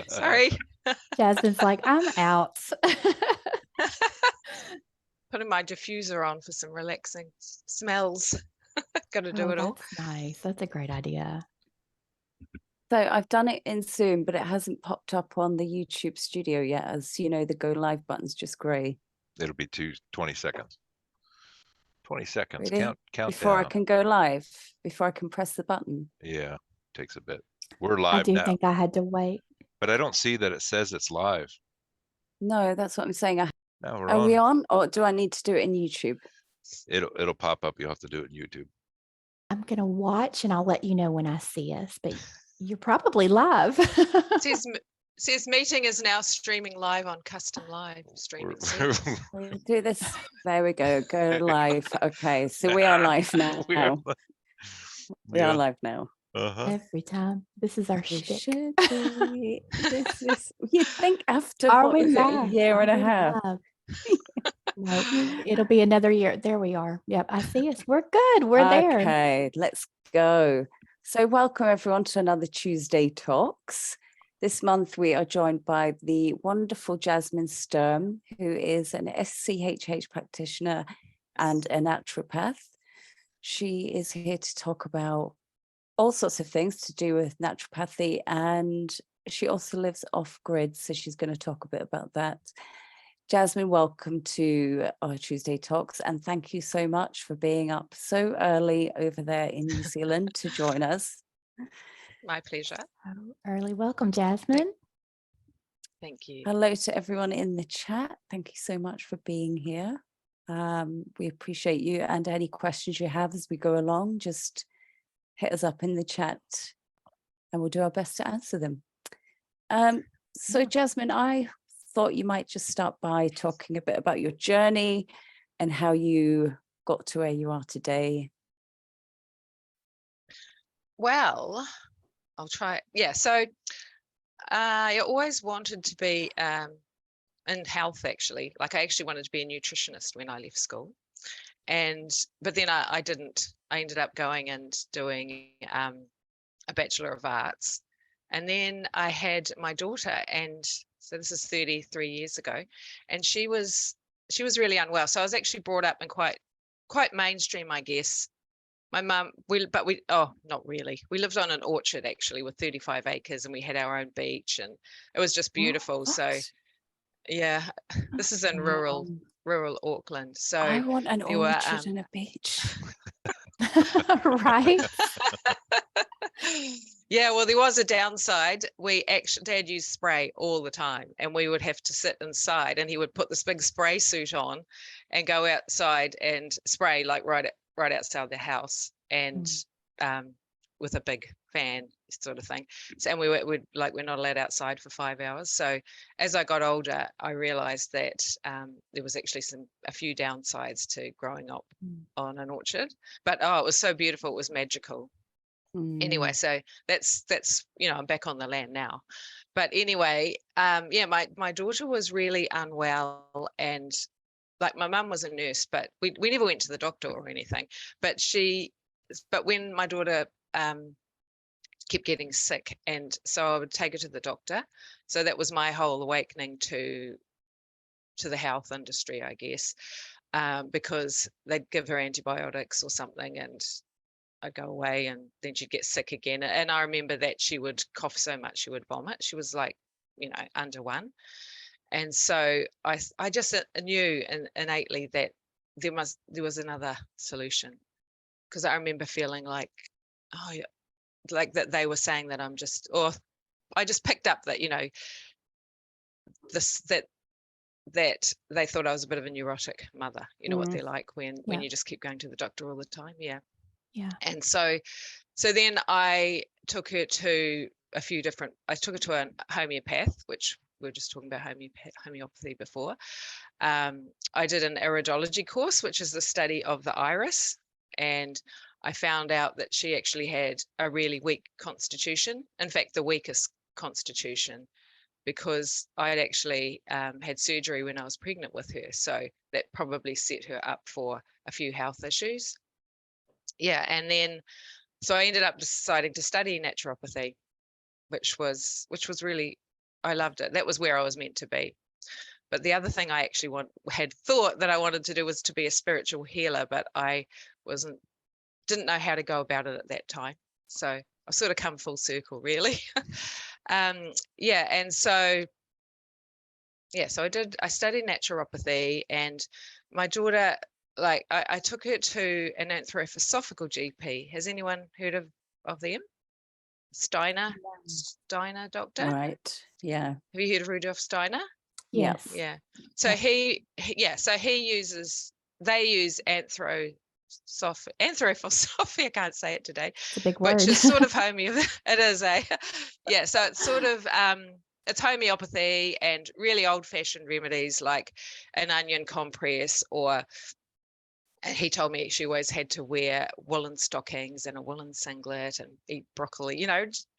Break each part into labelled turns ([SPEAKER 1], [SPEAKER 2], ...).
[SPEAKER 1] Sorry.
[SPEAKER 2] Jasmine's like, I'm out.
[SPEAKER 1] Putting my diffuser on for some relaxing smells. Got to do it all.
[SPEAKER 2] That's nice. That's a great idea.
[SPEAKER 3] So I've done it in Zoom, but it hasn't popped up on the YouTube studio yet. As you know, the go live button's just grey.
[SPEAKER 4] It'll be 20 seconds. 20 seconds.
[SPEAKER 3] Really?
[SPEAKER 4] Count
[SPEAKER 3] Before
[SPEAKER 4] down.
[SPEAKER 3] I can go live, before I can press the button.
[SPEAKER 4] Yeah, takes a bit. We're
[SPEAKER 2] I
[SPEAKER 4] live
[SPEAKER 2] do
[SPEAKER 4] now,
[SPEAKER 2] think I had to wait.
[SPEAKER 4] but I don't see that it says it's live.
[SPEAKER 3] No, that's what I'm saying.
[SPEAKER 4] Now we're
[SPEAKER 3] Are
[SPEAKER 4] on.
[SPEAKER 3] we on, or do I need to do it in YouTube?
[SPEAKER 4] It'll pop up. You'll have to do it in YouTube.
[SPEAKER 2] I'm going to watch and I'll let you know when I see us, but you're probably live.
[SPEAKER 1] Says meeting is now streaming live on custom live streaming.
[SPEAKER 3] We do this. There we go. Go live. Okay, so we are live now. We are live now.
[SPEAKER 2] Every time. This is our shtick.
[SPEAKER 3] This is. You'd think after
[SPEAKER 2] Are
[SPEAKER 3] what
[SPEAKER 2] we
[SPEAKER 3] is it, a
[SPEAKER 2] live?
[SPEAKER 3] year and
[SPEAKER 2] Are
[SPEAKER 3] a
[SPEAKER 2] we
[SPEAKER 3] half.
[SPEAKER 2] live? No, it'll be another year. There we are. Yep, I see us. We're good. We're there.
[SPEAKER 3] Okay, let's go. So welcome everyone to another Tuesday Talks. This month we are joined by the wonderful Jasmin Sturm, who is an SCHH practitioner and a naturopath. She is here to talk about all sorts of things to do with naturopathy, and she also lives off grid, so she's going to talk a bit about that. Jasmin, welcome to our Tuesday Talks, and thank you so much for being up so early over there in New Zealand to join us.
[SPEAKER 1] My pleasure.
[SPEAKER 2] Early welcome, Jasmin.
[SPEAKER 1] Thank you.
[SPEAKER 3] Hello to everyone in the chat. Thank you so much for being here. We appreciate you, and any questions you have as we go along, just hit us up in the chat and we'll do our best to answer them. So Jasmin, I thought you might just start by talking a bit about your journey and how you got to where you are today.
[SPEAKER 1] Well, I'll try. Yeah, so I always wanted to be in health, actually. Like I actually wanted to be a nutritionist when I left school. But then I didn't. I ended up going and doing a Bachelor of Arts. And then I had my daughter, and so this is 33 years ago, and she was really unwell. So I was actually brought up in quite mainstream, I guess. My mum, not really. We lived on an orchard actually with 35 acres, and we had our own beach, and it was just beautiful.
[SPEAKER 3] What?
[SPEAKER 1] So yeah, this is in rural Auckland. So
[SPEAKER 3] I want an
[SPEAKER 1] there were,
[SPEAKER 3] orchard and a beach.
[SPEAKER 2] Right?
[SPEAKER 1] Yeah, well, there was a downside. Dad used spray all the time, and we would have to sit inside, and he would put this big spray suit on and go outside and spray like right outside the house, and with a big fan sort of thing. So, and we're not allowed outside for 5 hours. So as I got older, I realized that there was actually a few downsides to growing up on an orchard, but it was so beautiful. It was magical. Anyway, so that's I'm back on the land now. But anyway, my daughter was really unwell, and like my mum was a nurse, but we never went to the doctor or anything. But when my daughter kept getting sick, and so I would take her to the doctor. So that was my whole awakening to the health industry, I guess, because they'd give her antibiotics or something, and I'd go away, and then she'd get sick again. And I remember that she would cough so much she would vomit. She was like, under one. And so I just knew innately that there was another solution, because I remember feeling like, like that they were saying that I just picked up that, that they thought I was a bit of a neurotic mother, what they're like when you just keep going to the doctor all the time. Yeah. And so then I took her to a homeopath, which we were just talking about homeopathy before. I did an iridology course, which is the study of the iris, and I found out that she actually had a really weak constitution. In fact, the weakest constitution, because I'd actually had surgery when I was pregnant with her. So that probably set her up for a few health issues. Yeah, and then so I ended up deciding to study naturopathy, which was really I loved it. That was where I was meant to be. But the other thing I actually had thought that I wanted to do was to be a spiritual healer, but I didn't know how to go about it at that time. So I've sort of come full circle, really. Yeah, and so I studied naturopathy, and my daughter, like I took her to an anthroposophical GP. Has anyone heard of them? Steiner doctor.
[SPEAKER 3] Right. Yeah.
[SPEAKER 1] Have you heard of Rudolf Steiner?
[SPEAKER 2] Yes.
[SPEAKER 1] Yeah. So they use anthroposophy, I can't say it today.
[SPEAKER 2] It's a big word.
[SPEAKER 1] Which is sort of homeopathy. It is yeah, so it's sort of it's homeopathy and really old-fashioned remedies like an onion compress, or he told me she always had to wear woolen stockings and a woolen singlet and eat broccoli,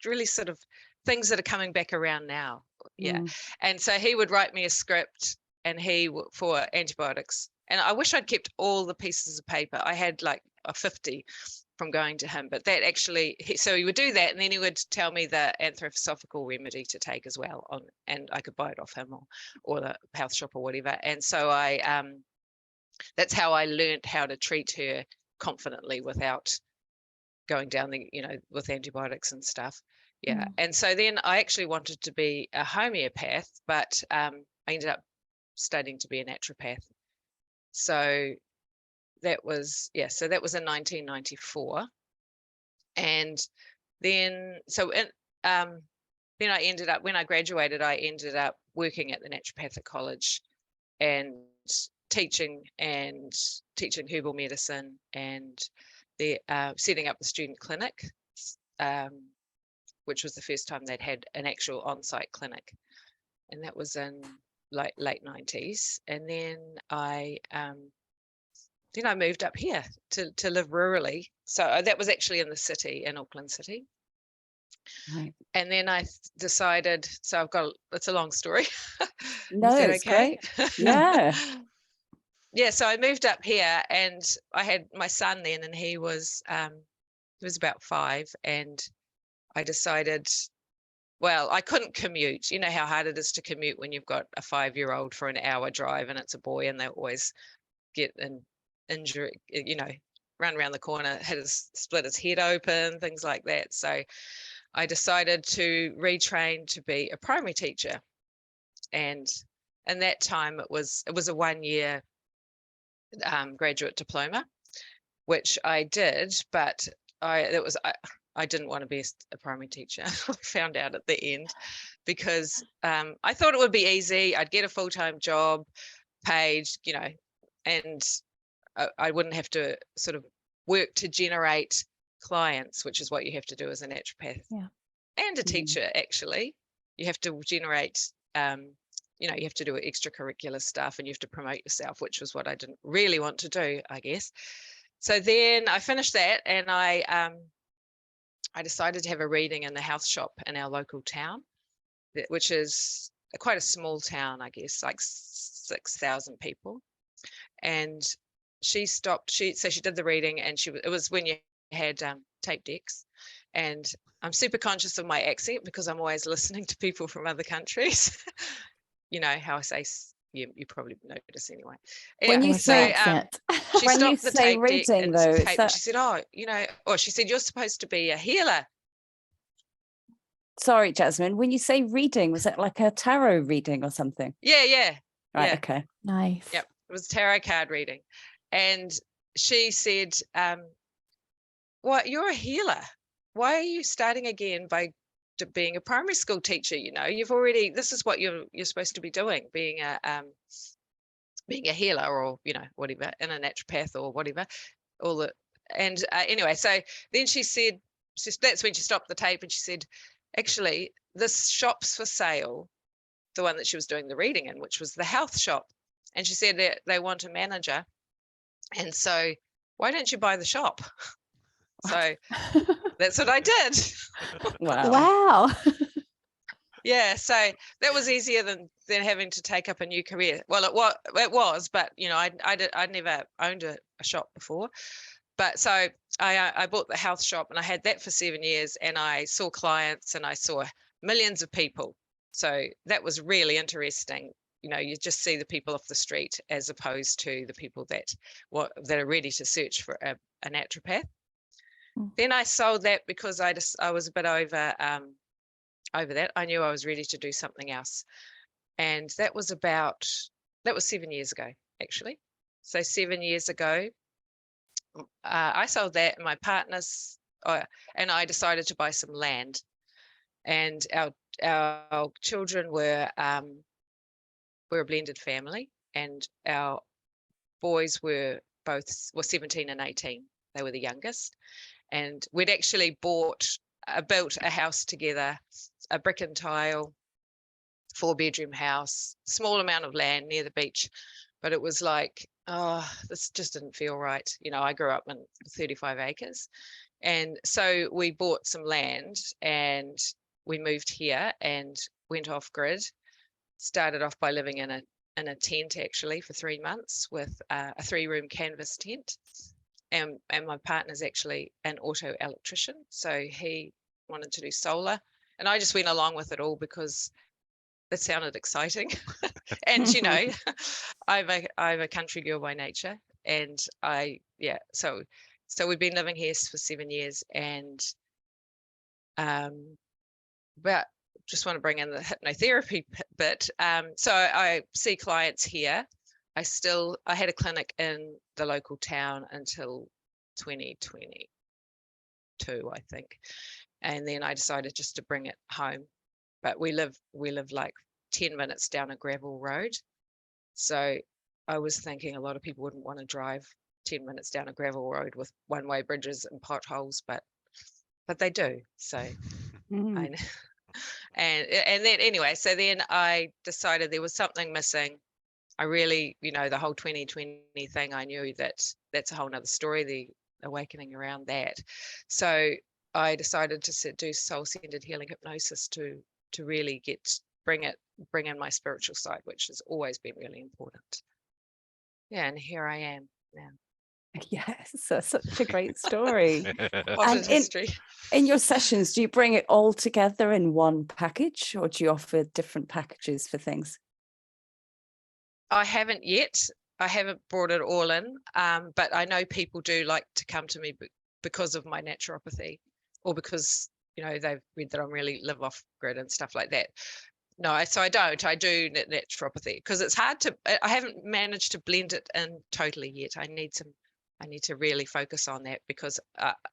[SPEAKER 1] really sort of things that are coming back around now. Yeah. And so he would write me a script for antibiotics. And I wish I'd kept all the pieces of paper. I had like a 50 from going to him, but that actually, so he would do that, and then he would tell me the anthroposophical remedy to take as well, and I could buy it off him or the health shop or whatever. And so that's how I learned how to treat her confidently without going down with antibiotics and stuff. Yeah. And so then I actually wanted to be a homeopath, but I ended up studying to be a naturopath. So that was in 1994. And then then I ended up, when I graduated, I ended up working at the naturopathic college and teaching herbal medicine, and setting up the student clinic, which was the first time they'd had an actual on-site clinic, and that was in like late 90s. And then I moved up here to live rurally. So that was actually in the city, in Auckland City. Right. And then I decided, so it's a long story.
[SPEAKER 3] No, it's okay? Great. Yeah.
[SPEAKER 1] Yeah, so I moved up here, and I had my son then, and he was about 5, and I decided, well, I couldn't commute. You know how hard it is to commute when you've got a 5-year-old for an hour drive, and it's a boy, and they always get an injury, run around the corner, split his head open, things like that. So I decided to retrain to be a primary teacher, and in that time it was a 1-year graduate diploma, which I did, but I didn't want to be a primary teacher. I found out at the end, because I thought it would be easy. I'd get a full-time job, paid, and I wouldn't have to sort of work to generate clients, which is what you have to do as a naturopath and a teacher. Actually, you have to generate you have to do extracurricular stuff, and you have to promote yourself, which was what I didn't really want to do, I guess. So then I finished that, and I decided to have a reading in the health shop in our local town, which is quite a small town, I guess, like 6,000 people. And she did the reading, and it was when you had tape decks, and I'm super conscious of my accent because I'm always listening to people from other countries. You know how I say, you probably notice anyway.
[SPEAKER 3] When you say
[SPEAKER 2] accent,
[SPEAKER 1] she
[SPEAKER 3] when
[SPEAKER 1] stopped
[SPEAKER 3] you
[SPEAKER 1] the
[SPEAKER 3] say
[SPEAKER 1] tape
[SPEAKER 3] reading,
[SPEAKER 1] deck
[SPEAKER 3] though,
[SPEAKER 1] and she said, she said, you're supposed to be a healer.
[SPEAKER 3] Sorry, Jasmine, when you say reading, was it like a tarot reading or something?
[SPEAKER 1] Yeah.
[SPEAKER 3] Right,
[SPEAKER 1] yeah.
[SPEAKER 3] okay.
[SPEAKER 2] Nice.
[SPEAKER 1] Yep, it was a tarot card reading. And she said, well, you're a healer. Why are you starting again by being a primary school teacher? This is what you're supposed to be doing, being a healer, or whatever, in a naturopath or whatever. Anyway, so then she said, that's when she stopped the tape, and she said, actually, this shop's for sale, the one that she was doing the reading in, which was the health shop. And she said that they want a manager, and so why don't you buy the shop? So that's what I did.
[SPEAKER 3] Wow.
[SPEAKER 1] Yeah, so that was easier than having to take up a new career. Well, it was, but I'd never owned a shop before. But so I bought the health shop, and I had that for 7 years, and I saw clients, and I saw millions of people So that was really interesting. You know, you just see the people off the street as opposed to the people that are ready to search for a naturopath. Then I sold that because I was a bit over that. I knew I was ready to do something else. And that was 7 years ago, actually. So 7 years ago, I sold that, and my partners and I decided to buy some land. And our children were a blended family, and our boys were 17 and 18. They were the youngest. And we'd actually built a house together, a brick and tile, 4-bedroom house, small amount of land near the beach. But it was like, oh, this just didn't feel right. You know, I grew up in 35 acres. And so we bought some land and we moved here and went off grid. Started off by living in a tent actually for 3 months with a 3-room canvas tent. And my partner's actually an auto electrician. So he wanted to do solar. And I just went along with it all because it sounded exciting. And, you know, I'm a country girl by nature. And so we've been living here for 7 years, and but just want to bring in the hypnotherapy bit. So I see clients here. I had a clinic in the local town until 2022, I think. And then I decided just to bring it home. But we live like 10 minutes down a gravel road. So I was thinking a lot of people wouldn't want to drive 10 minutes down a gravel road with one-way bridges and potholes, but they do. So I know. And then anyway, so then I decided there was something missing. I really, you know, the whole 2020 thing, I knew that's a whole nother story, the awakening around that. So I decided to do Soul Center Healing Hypnosis to really bring in my spiritual side, which has always been really important. Yeah, and here I am now.
[SPEAKER 3] Yes, that's such a great story.
[SPEAKER 1] And history.
[SPEAKER 3] In your sessions, do you bring it all together in one package, or do you offer different packages for things?
[SPEAKER 1] I haven't yet. I haven't brought it all in, but I know people do like to come to me because of my naturopathy, or because, you know, they've read that I'm really live off grid and stuff like that. No, so I don't. I do naturopathy because it's hard to. I haven't managed to blend it in totally yet. I need to really focus on that because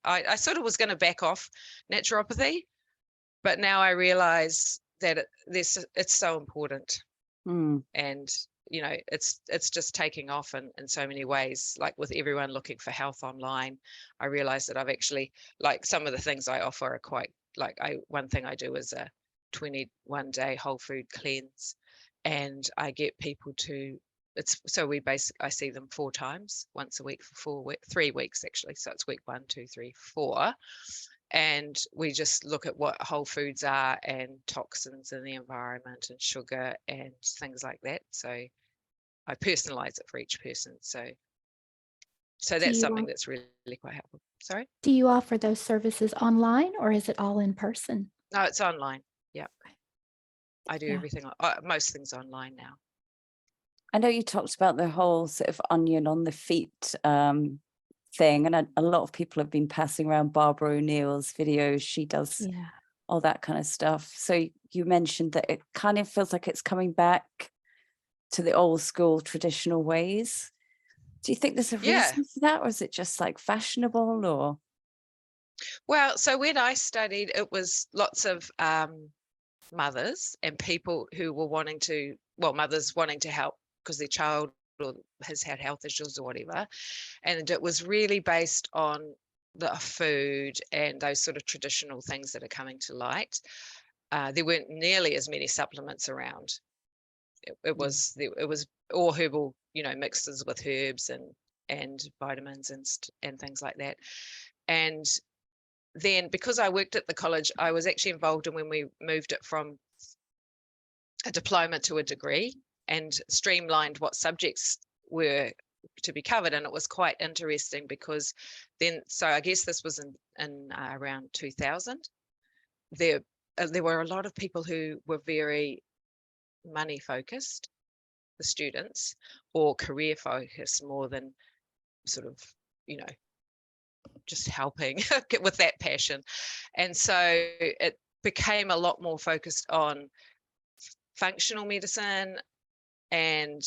[SPEAKER 1] I sort of was going to back off naturopathy, but now I realize that it's so important, and you know, it's just taking off in so many ways. Like with everyone looking for health online, I realize that I've actually, like, some of the things I offer are quite like one thing I do is a 21-day whole food cleanse, and I get people to. I see them 4 times, once a week for 3 weeks actually. So it's week 1, 2, 3, 4. And we just look at what whole foods are and toxins in the environment and sugar and things like that. So I personalize it for each person. So that's something that's really, really quite helpful. Sorry?
[SPEAKER 2] Do you offer those services online, or is it all in person?
[SPEAKER 1] No, it's online. Yeah. I do everything, most things online now.
[SPEAKER 3] I know you talked about the whole sort of onion on the feet thing, and a lot of people have been passing around Barbara O'Neill's videos. She does all that kind of stuff. So you mentioned that it kind of feels like it's coming back to the old school traditional ways. Do you think there's a reason for that, or is it just like fashionable? Or
[SPEAKER 1] well, so when I studied, it was lots of mothers and people who were mothers wanting to help because their child has had health issues or whatever, and it was really based on the food and those sort of traditional things that are coming to light. There weren't nearly as many supplements around. It was all herbal, you know, mixes with herbs and vitamins and things like that. And then because I worked at the college, I was actually involved in when we moved it from a diploma to a degree and streamlined what subjects were to be covered. And it was quite interesting because then, so I guess this was in around 2000, there were a lot of people who were very money focused, the students, or career focused more than sort of, you know, just helping with that passion. And so it became a lot more focused on functional medicine and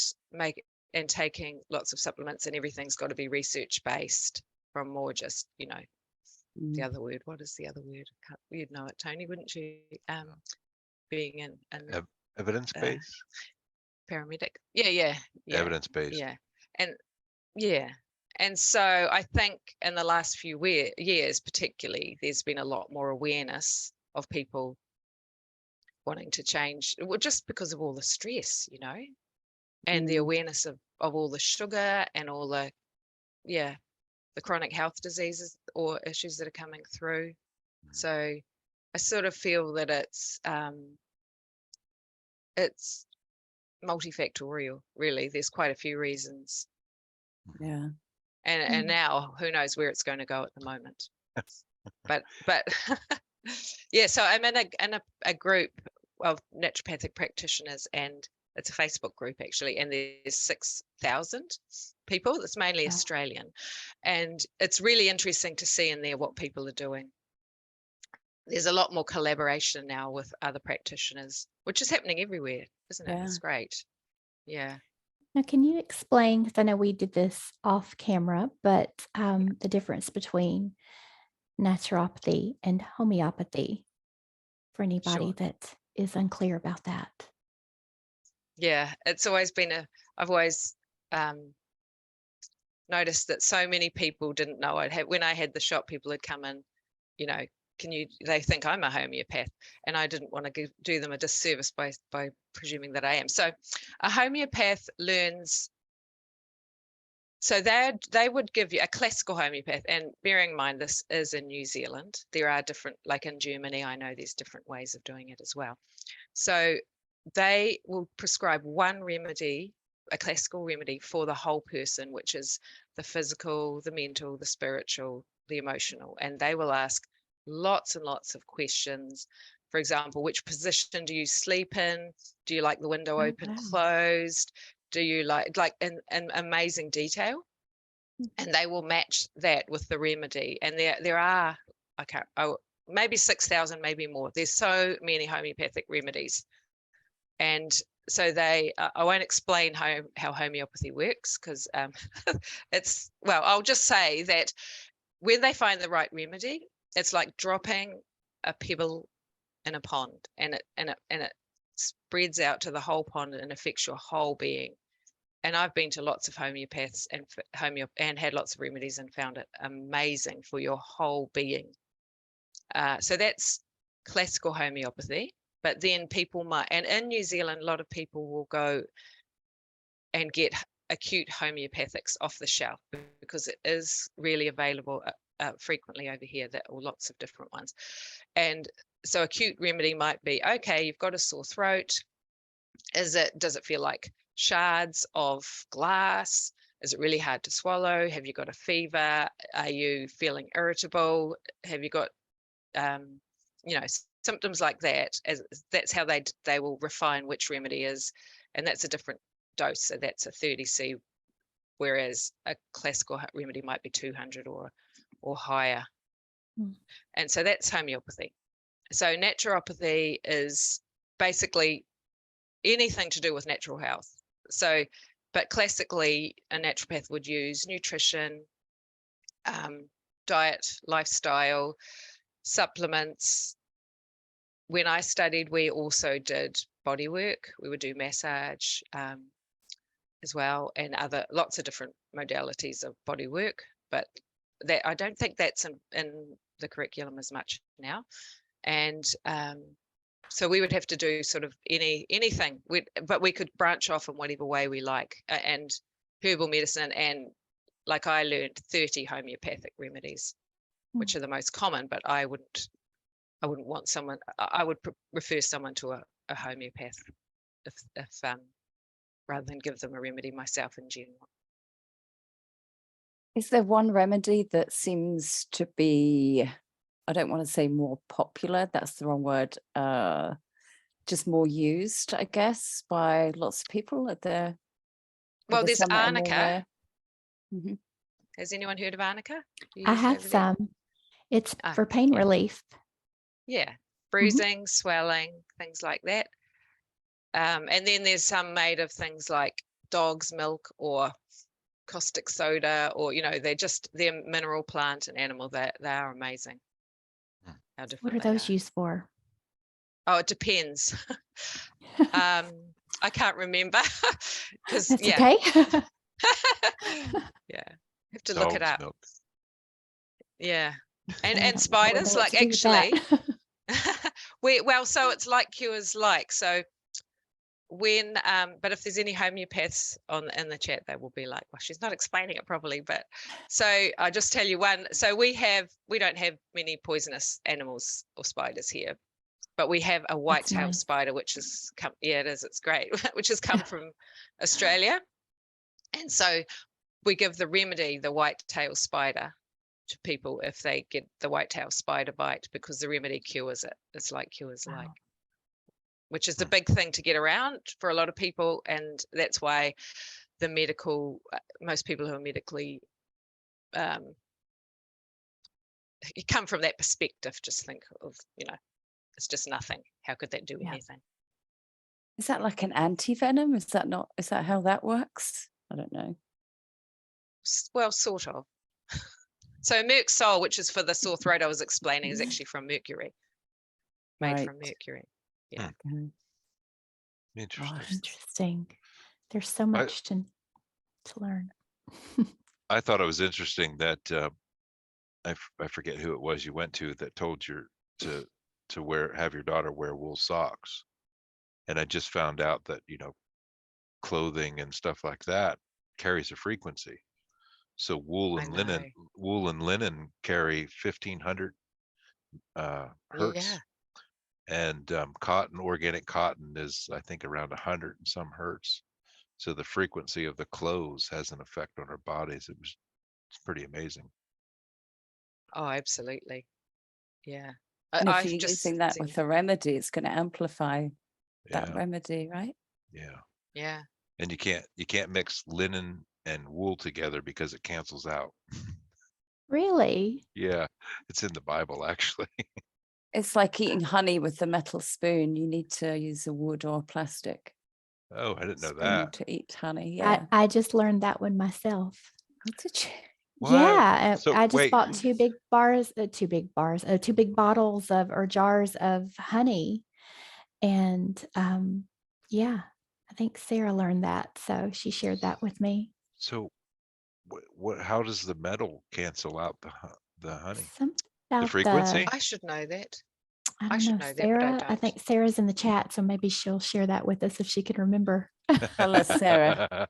[SPEAKER 1] taking lots of supplements, and everything's got to be research based from more just, you know, the other word. What is the other word? You'd know it, Tony, wouldn't you? Being in
[SPEAKER 4] Evidence based.
[SPEAKER 1] Paramedic. Yeah.
[SPEAKER 4] Evidence based.
[SPEAKER 1] Yeah, and yeah. And so I think in the last few years, particularly, there's been a lot more awareness of people wanting to change, well, just because of all the stress, you know, and the awareness of all the sugar and all the, the chronic health diseases or issues that are coming through. So I sort of feel that it's multifactorial, really. There's quite a few reasons.
[SPEAKER 3] Yeah.
[SPEAKER 1] And now who knows where it's going to go at the moment. but yeah, so I'm in a group of naturopathic practitioners, and it's a Facebook group actually, and there's 6,000 people. It's mainly Australian, and it's really interesting to see in there what people are doing. There's a lot more collaboration now with other practitioners, which is happening everywhere, isn't it? It's great. Yeah.
[SPEAKER 2] Now, can you explain, because I know we did this off camera, but the difference between naturopathy and homeopathy for anybody that is unclear about that?
[SPEAKER 1] Yeah, it's always been I've always noticed that so many people didn't know when I had the shop, people had come in, you know, they think I'm a homeopath, and I didn't want to do them a disservice by presuming that I am. So a homeopath learns, so they would give you a classical homeopath, and bearing in mind this is in New Zealand, there are different, like in Germany, I know there's different ways of doing it as well. So they will prescribe one remedy, a classical remedy for the whole person, which is the physical, the mental, the spiritual, the emotional, and they will ask lots and lots of questions. For example, which position do you sleep in? Do you like the window open, closed? Do you like in amazing detail? And they will match that with the remedy. And there are, maybe 6,000, maybe more. There's so many homeopathic remedies. And so I won't explain how homeopathy works, because I'll just say that when they find the right remedy, it's like dropping a pebble in a pond, and it spreads out to the whole pond and affects your whole being. And I've been to lots of homeopaths and had lots of remedies and found it amazing for your whole being. So that's classical homeopathy. But then people might, and in New Zealand, a lot of people will go and get acute homeopathics off the shelf, because it is really available frequently over here, or lots of different ones. And so acute remedy might be, okay, you've got a sore throat. Does it feel like shards of glass? Is it really hard to swallow? Have you got a fever? Are you feeling irritable? Have you got, symptoms like that? That's how they will refine which remedy is, and that's a different dose. So that's a 30C, whereas a classical remedy might be 200 or higher. And so that's homeopathy. So naturopathy is basically anything to do with natural health. So, but classically, a naturopath would use nutrition, diet, lifestyle, supplements. When I studied, we also did body work. We would do massage as well, and lots of different modalities of body work. But that, I don't think that's in the curriculum as much now. And so we would have to do sort of anything, but we could branch off in whatever way we like, and herbal medicine, and like I learned 30 homeopathic remedies, which are the most common, but I wouldn't want someone, I would refer someone to a homeopath if rather than give them a remedy myself in general.
[SPEAKER 3] Is there one remedy that seems to be I don't want to say more popular, that's the wrong word, just more used, I guess, by lots of people at the
[SPEAKER 1] Well, there's
[SPEAKER 3] some that are more
[SPEAKER 1] arnica.
[SPEAKER 3] rare. Mhm.
[SPEAKER 1] Has anyone heard of arnica? Do you
[SPEAKER 2] I
[SPEAKER 1] use it
[SPEAKER 2] have
[SPEAKER 1] over there?
[SPEAKER 2] some. It's for
[SPEAKER 1] Arnica,
[SPEAKER 2] pain
[SPEAKER 1] yeah.
[SPEAKER 2] relief.
[SPEAKER 1] Yeah, bruising, swelling, things like that. And then there's some made of things like dog's milk or caustic soda, or they're mineral, plant, and animal. They are amazing.
[SPEAKER 4] Hmm.
[SPEAKER 1] How
[SPEAKER 2] What
[SPEAKER 1] different
[SPEAKER 2] are
[SPEAKER 1] they
[SPEAKER 2] those
[SPEAKER 1] are.
[SPEAKER 2] used for?
[SPEAKER 1] Oh, it depends. I can't remember because
[SPEAKER 2] That's
[SPEAKER 1] yeah,
[SPEAKER 2] okay.
[SPEAKER 1] yeah, have to look it
[SPEAKER 4] Dog's
[SPEAKER 1] up.
[SPEAKER 4] milk.
[SPEAKER 1] Yeah,
[SPEAKER 2] I
[SPEAKER 1] and
[SPEAKER 2] don't really
[SPEAKER 1] spiders,
[SPEAKER 2] know what
[SPEAKER 1] like,
[SPEAKER 2] to do with that.
[SPEAKER 1] actually, well, so it's like cures like. So when but if there's any homeopaths in the chat, they will be like, well, she's not explaining it properly. But so I'll just tell you one. So we don't have many poisonous animals or spiders here, but we have a white-tailed
[SPEAKER 2] nice.
[SPEAKER 1] spider, which has come, yeah, it is, it's great, which has come from Australia. And so we give the remedy, the white-tailed spider, to people if they get the white-tailed spider bite, because the remedy cures it. It's like cures
[SPEAKER 2] Wow.
[SPEAKER 1] like, which is the big thing to get around for a lot of people. And that's why the medical, most people who are medically, you come from that perspective, just think of, it's just nothing. How could that do
[SPEAKER 2] Yeah.
[SPEAKER 1] anything?
[SPEAKER 3] Is that like an anti-venom? Is that how that works? I don't know.
[SPEAKER 1] Well, sort of. So Merc Sol, which is for the sore throat I was explaining, is actually from mercury, made
[SPEAKER 3] Right.
[SPEAKER 1] from mercury. Yeah.
[SPEAKER 3] Okay.
[SPEAKER 4] Interesting.
[SPEAKER 3] Gosh.
[SPEAKER 2] Interesting. There's so much to learn.
[SPEAKER 4] I thought it was interesting that I forget who it was you went to that told you to have your daughter wear wool socks, and I just found out that clothing and stuff like that carries a frequency. So wool
[SPEAKER 1] I
[SPEAKER 4] and linen carry 1500 hertz,
[SPEAKER 1] Yeah.
[SPEAKER 4] and organic cotton is, I think, around 100 and some hertz. So the frequency of the clothes has an effect on our bodies. It's pretty amazing.
[SPEAKER 1] Oh, absolutely. Yeah.
[SPEAKER 3] And if
[SPEAKER 1] I've
[SPEAKER 3] you're
[SPEAKER 1] just
[SPEAKER 3] using that
[SPEAKER 1] seen
[SPEAKER 3] with a remedy, it's going to amplify that
[SPEAKER 4] Yeah,
[SPEAKER 3] remedy, right?
[SPEAKER 4] yeah.
[SPEAKER 1] Yeah.
[SPEAKER 4] And you can't mix linen and wool together because it cancels out.
[SPEAKER 2] Really?
[SPEAKER 4] Yeah, it's in the Bible actually.
[SPEAKER 3] It's like eating honey with a metal spoon. You need to use a wood or plastic
[SPEAKER 4] Oh, I didn't know
[SPEAKER 3] spoon
[SPEAKER 4] that.
[SPEAKER 3] to eat honey. Yeah.
[SPEAKER 2] I just learned that one myself.
[SPEAKER 3] Oh, did you?
[SPEAKER 4] What?
[SPEAKER 2] Yeah,
[SPEAKER 4] So
[SPEAKER 2] I just
[SPEAKER 4] wait,
[SPEAKER 2] bought two big bottles of or jars of honey, and yeah, I think Sarah learned that, so she shared that with me.
[SPEAKER 4] so what? How does the metal cancel out the honey?
[SPEAKER 2] Something
[SPEAKER 4] The
[SPEAKER 2] about
[SPEAKER 4] frequency?
[SPEAKER 1] I should know that.
[SPEAKER 2] I
[SPEAKER 1] I
[SPEAKER 2] don't
[SPEAKER 1] should
[SPEAKER 2] know,
[SPEAKER 1] know that, but I
[SPEAKER 2] Sarah. I
[SPEAKER 1] don't.
[SPEAKER 2] think Sarah's in the chat, so maybe she'll share that with us if she can remember.
[SPEAKER 3] Hello, Sarah.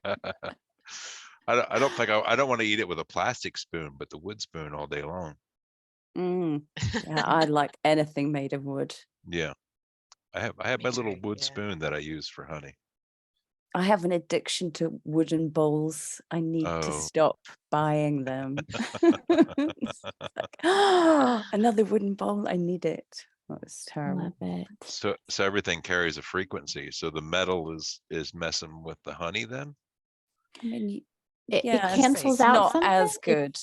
[SPEAKER 4] I don't think I don't want to eat it with a plastic spoon, but the wood spoon all day long.
[SPEAKER 3] Yeah, I like anything made of wood.
[SPEAKER 4] Yeah, I have
[SPEAKER 1] Me
[SPEAKER 4] my little
[SPEAKER 1] too,
[SPEAKER 4] wood
[SPEAKER 1] yeah.
[SPEAKER 4] spoon that I use for honey.
[SPEAKER 3] I have an addiction to wooden bowls. I need to
[SPEAKER 4] Oh,
[SPEAKER 3] stop buying them. It's like, another wooden bowl. I need it. Oh, it's terrible.
[SPEAKER 2] Love it.
[SPEAKER 4] so everything carries a frequency. So the metal is messing with the honey then?
[SPEAKER 3] I mean,
[SPEAKER 2] It
[SPEAKER 3] yeah,
[SPEAKER 2] cancels
[SPEAKER 3] it's
[SPEAKER 2] out
[SPEAKER 3] not
[SPEAKER 2] something.
[SPEAKER 3] as good.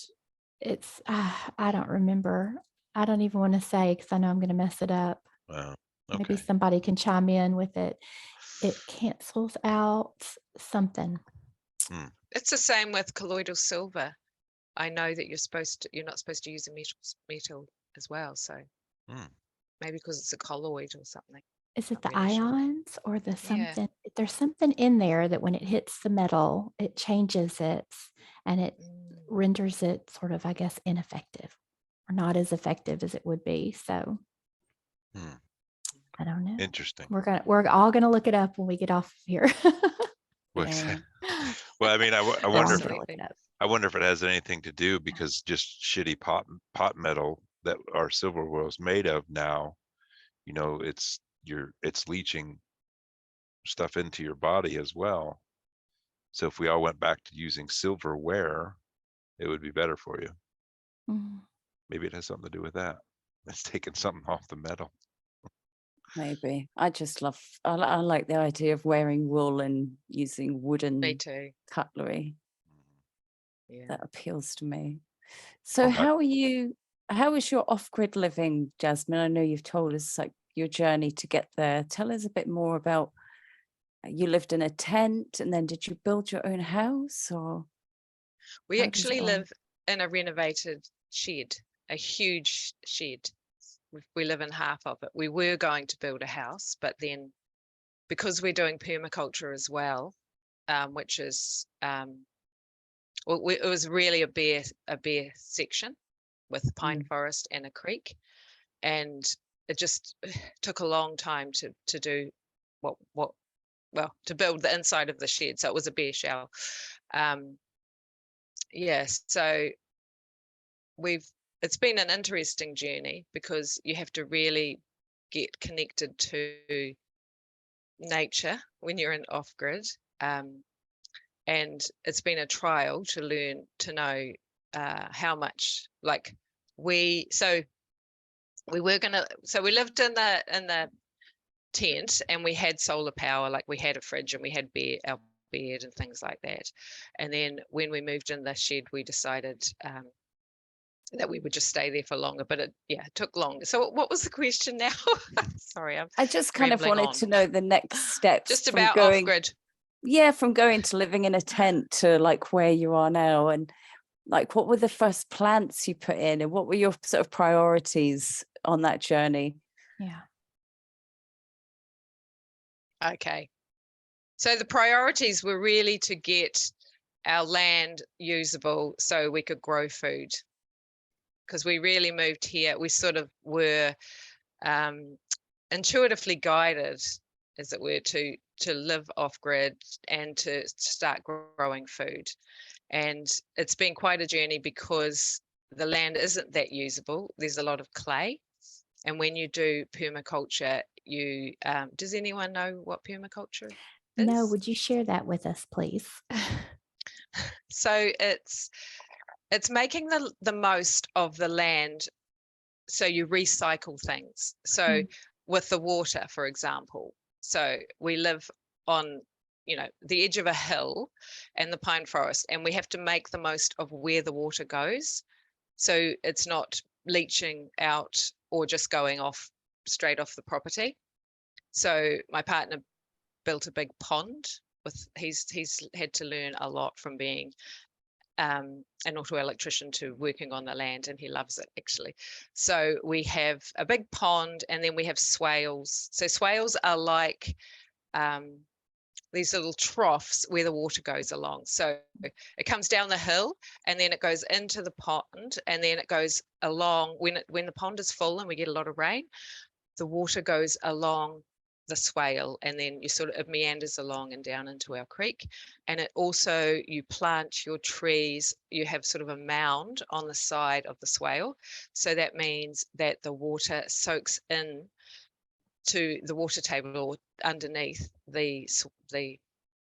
[SPEAKER 2] It's I don't remember. I don't even want to say because I know I'm going to mess it up.
[SPEAKER 4] Wow.
[SPEAKER 2] Maybe
[SPEAKER 4] Okay.
[SPEAKER 2] somebody can chime in with it. It cancels out something.
[SPEAKER 1] It's the same with colloidal silver. I know that you're not supposed to use a metal as well. So maybe because it's a colloid or something.
[SPEAKER 2] Is it
[SPEAKER 1] Not
[SPEAKER 2] the
[SPEAKER 1] really sure.
[SPEAKER 2] ions or the
[SPEAKER 1] Yeah.
[SPEAKER 2] something? There's something in there that when it hits the metal, it changes it and it renders it sort of, I guess, ineffective or not as effective as it would be. So I don't know.
[SPEAKER 4] Interesting.
[SPEAKER 2] We're all gonna look it up when we get off of here.
[SPEAKER 3] Yeah.
[SPEAKER 4] Well, I mean, I wonder if
[SPEAKER 1] Absolutely.
[SPEAKER 4] it has anything to do, because just shitty pot metal that our silverware is made of now, it's leaching stuff into your body as well. So if we all went back to using silverware, it would be better for you. Maybe it has something to do with that. It's taking something off the metal.
[SPEAKER 3] Maybe. I just love, I like the idea of wearing wool and using
[SPEAKER 1] Me
[SPEAKER 3] wooden
[SPEAKER 1] too.
[SPEAKER 3] cutlery.
[SPEAKER 1] Yeah.
[SPEAKER 3] That appeals to me. So
[SPEAKER 4] Oh,
[SPEAKER 3] how is your off-grid living, Jasmin? I know you've told us like your journey to get there. Tell us a bit more about, you lived in a tent and then did you build your own house, or
[SPEAKER 1] We
[SPEAKER 3] how does it
[SPEAKER 1] actually
[SPEAKER 3] all-
[SPEAKER 1] live in a renovated shed, a huge shed. We live in half of it. We were going to build a house, but then because we're doing permaculture as well, which is it was really a bare section with pine forest and a creek, and it just took a long time to do to build the inside of the shed. So it was a bare shell. Yes, so it's been an interesting journey because you have to really get connected to nature when you're in off-grid, and it's been a trial to learn to know how much, like we lived in the tent and we had solar power, like we had a fridge and we had our bed and things like that. And then when we moved in the shed, we decided that we would just stay there for longer, but it took longer. So what was the question now? Sorry,
[SPEAKER 3] I just kind of wanted to know the next steps.
[SPEAKER 1] Just
[SPEAKER 3] from
[SPEAKER 1] about
[SPEAKER 3] going,
[SPEAKER 1] off-grid.
[SPEAKER 3] Yeah, from going to living in a tent to like where you are now, and like what were the first plants you put in, and what were your sort of priorities on that journey?
[SPEAKER 2] Yeah.
[SPEAKER 1] Okay. So the priorities were really to get our land usable so we could grow food. Because we really moved here, we sort of were intuitively guided, as it were, to live off-grid and to start growing food. And it's been quite a journey because the land isn't that usable. There's a lot of clay. And when you do permaculture, you does anyone know what permaculture is?
[SPEAKER 2] No, would you share that with us, please?
[SPEAKER 1] So it's making the most of the land, so you recycle things. So with the water, for example, so we live on the edge of a hill and the pine forest, and we have to make the most of where the water goes, so it's not leaching out or just going off straight off the property. So my partner built a big pond he's had to learn a lot from being an auto electrician to working on the land, and he loves it actually. So we have a big pond, and then we have swales. So swales are like these little troughs where the water goes along. So it comes down the hill and then it goes into the pond, and then it goes along when the pond is full and we get a lot of rain, the water goes along the swale, and then it meanders along and down into our creek. And it also, you plant your trees, you have sort of a mound on the side of the swale. So that means that the water soaks in to the water table or underneath the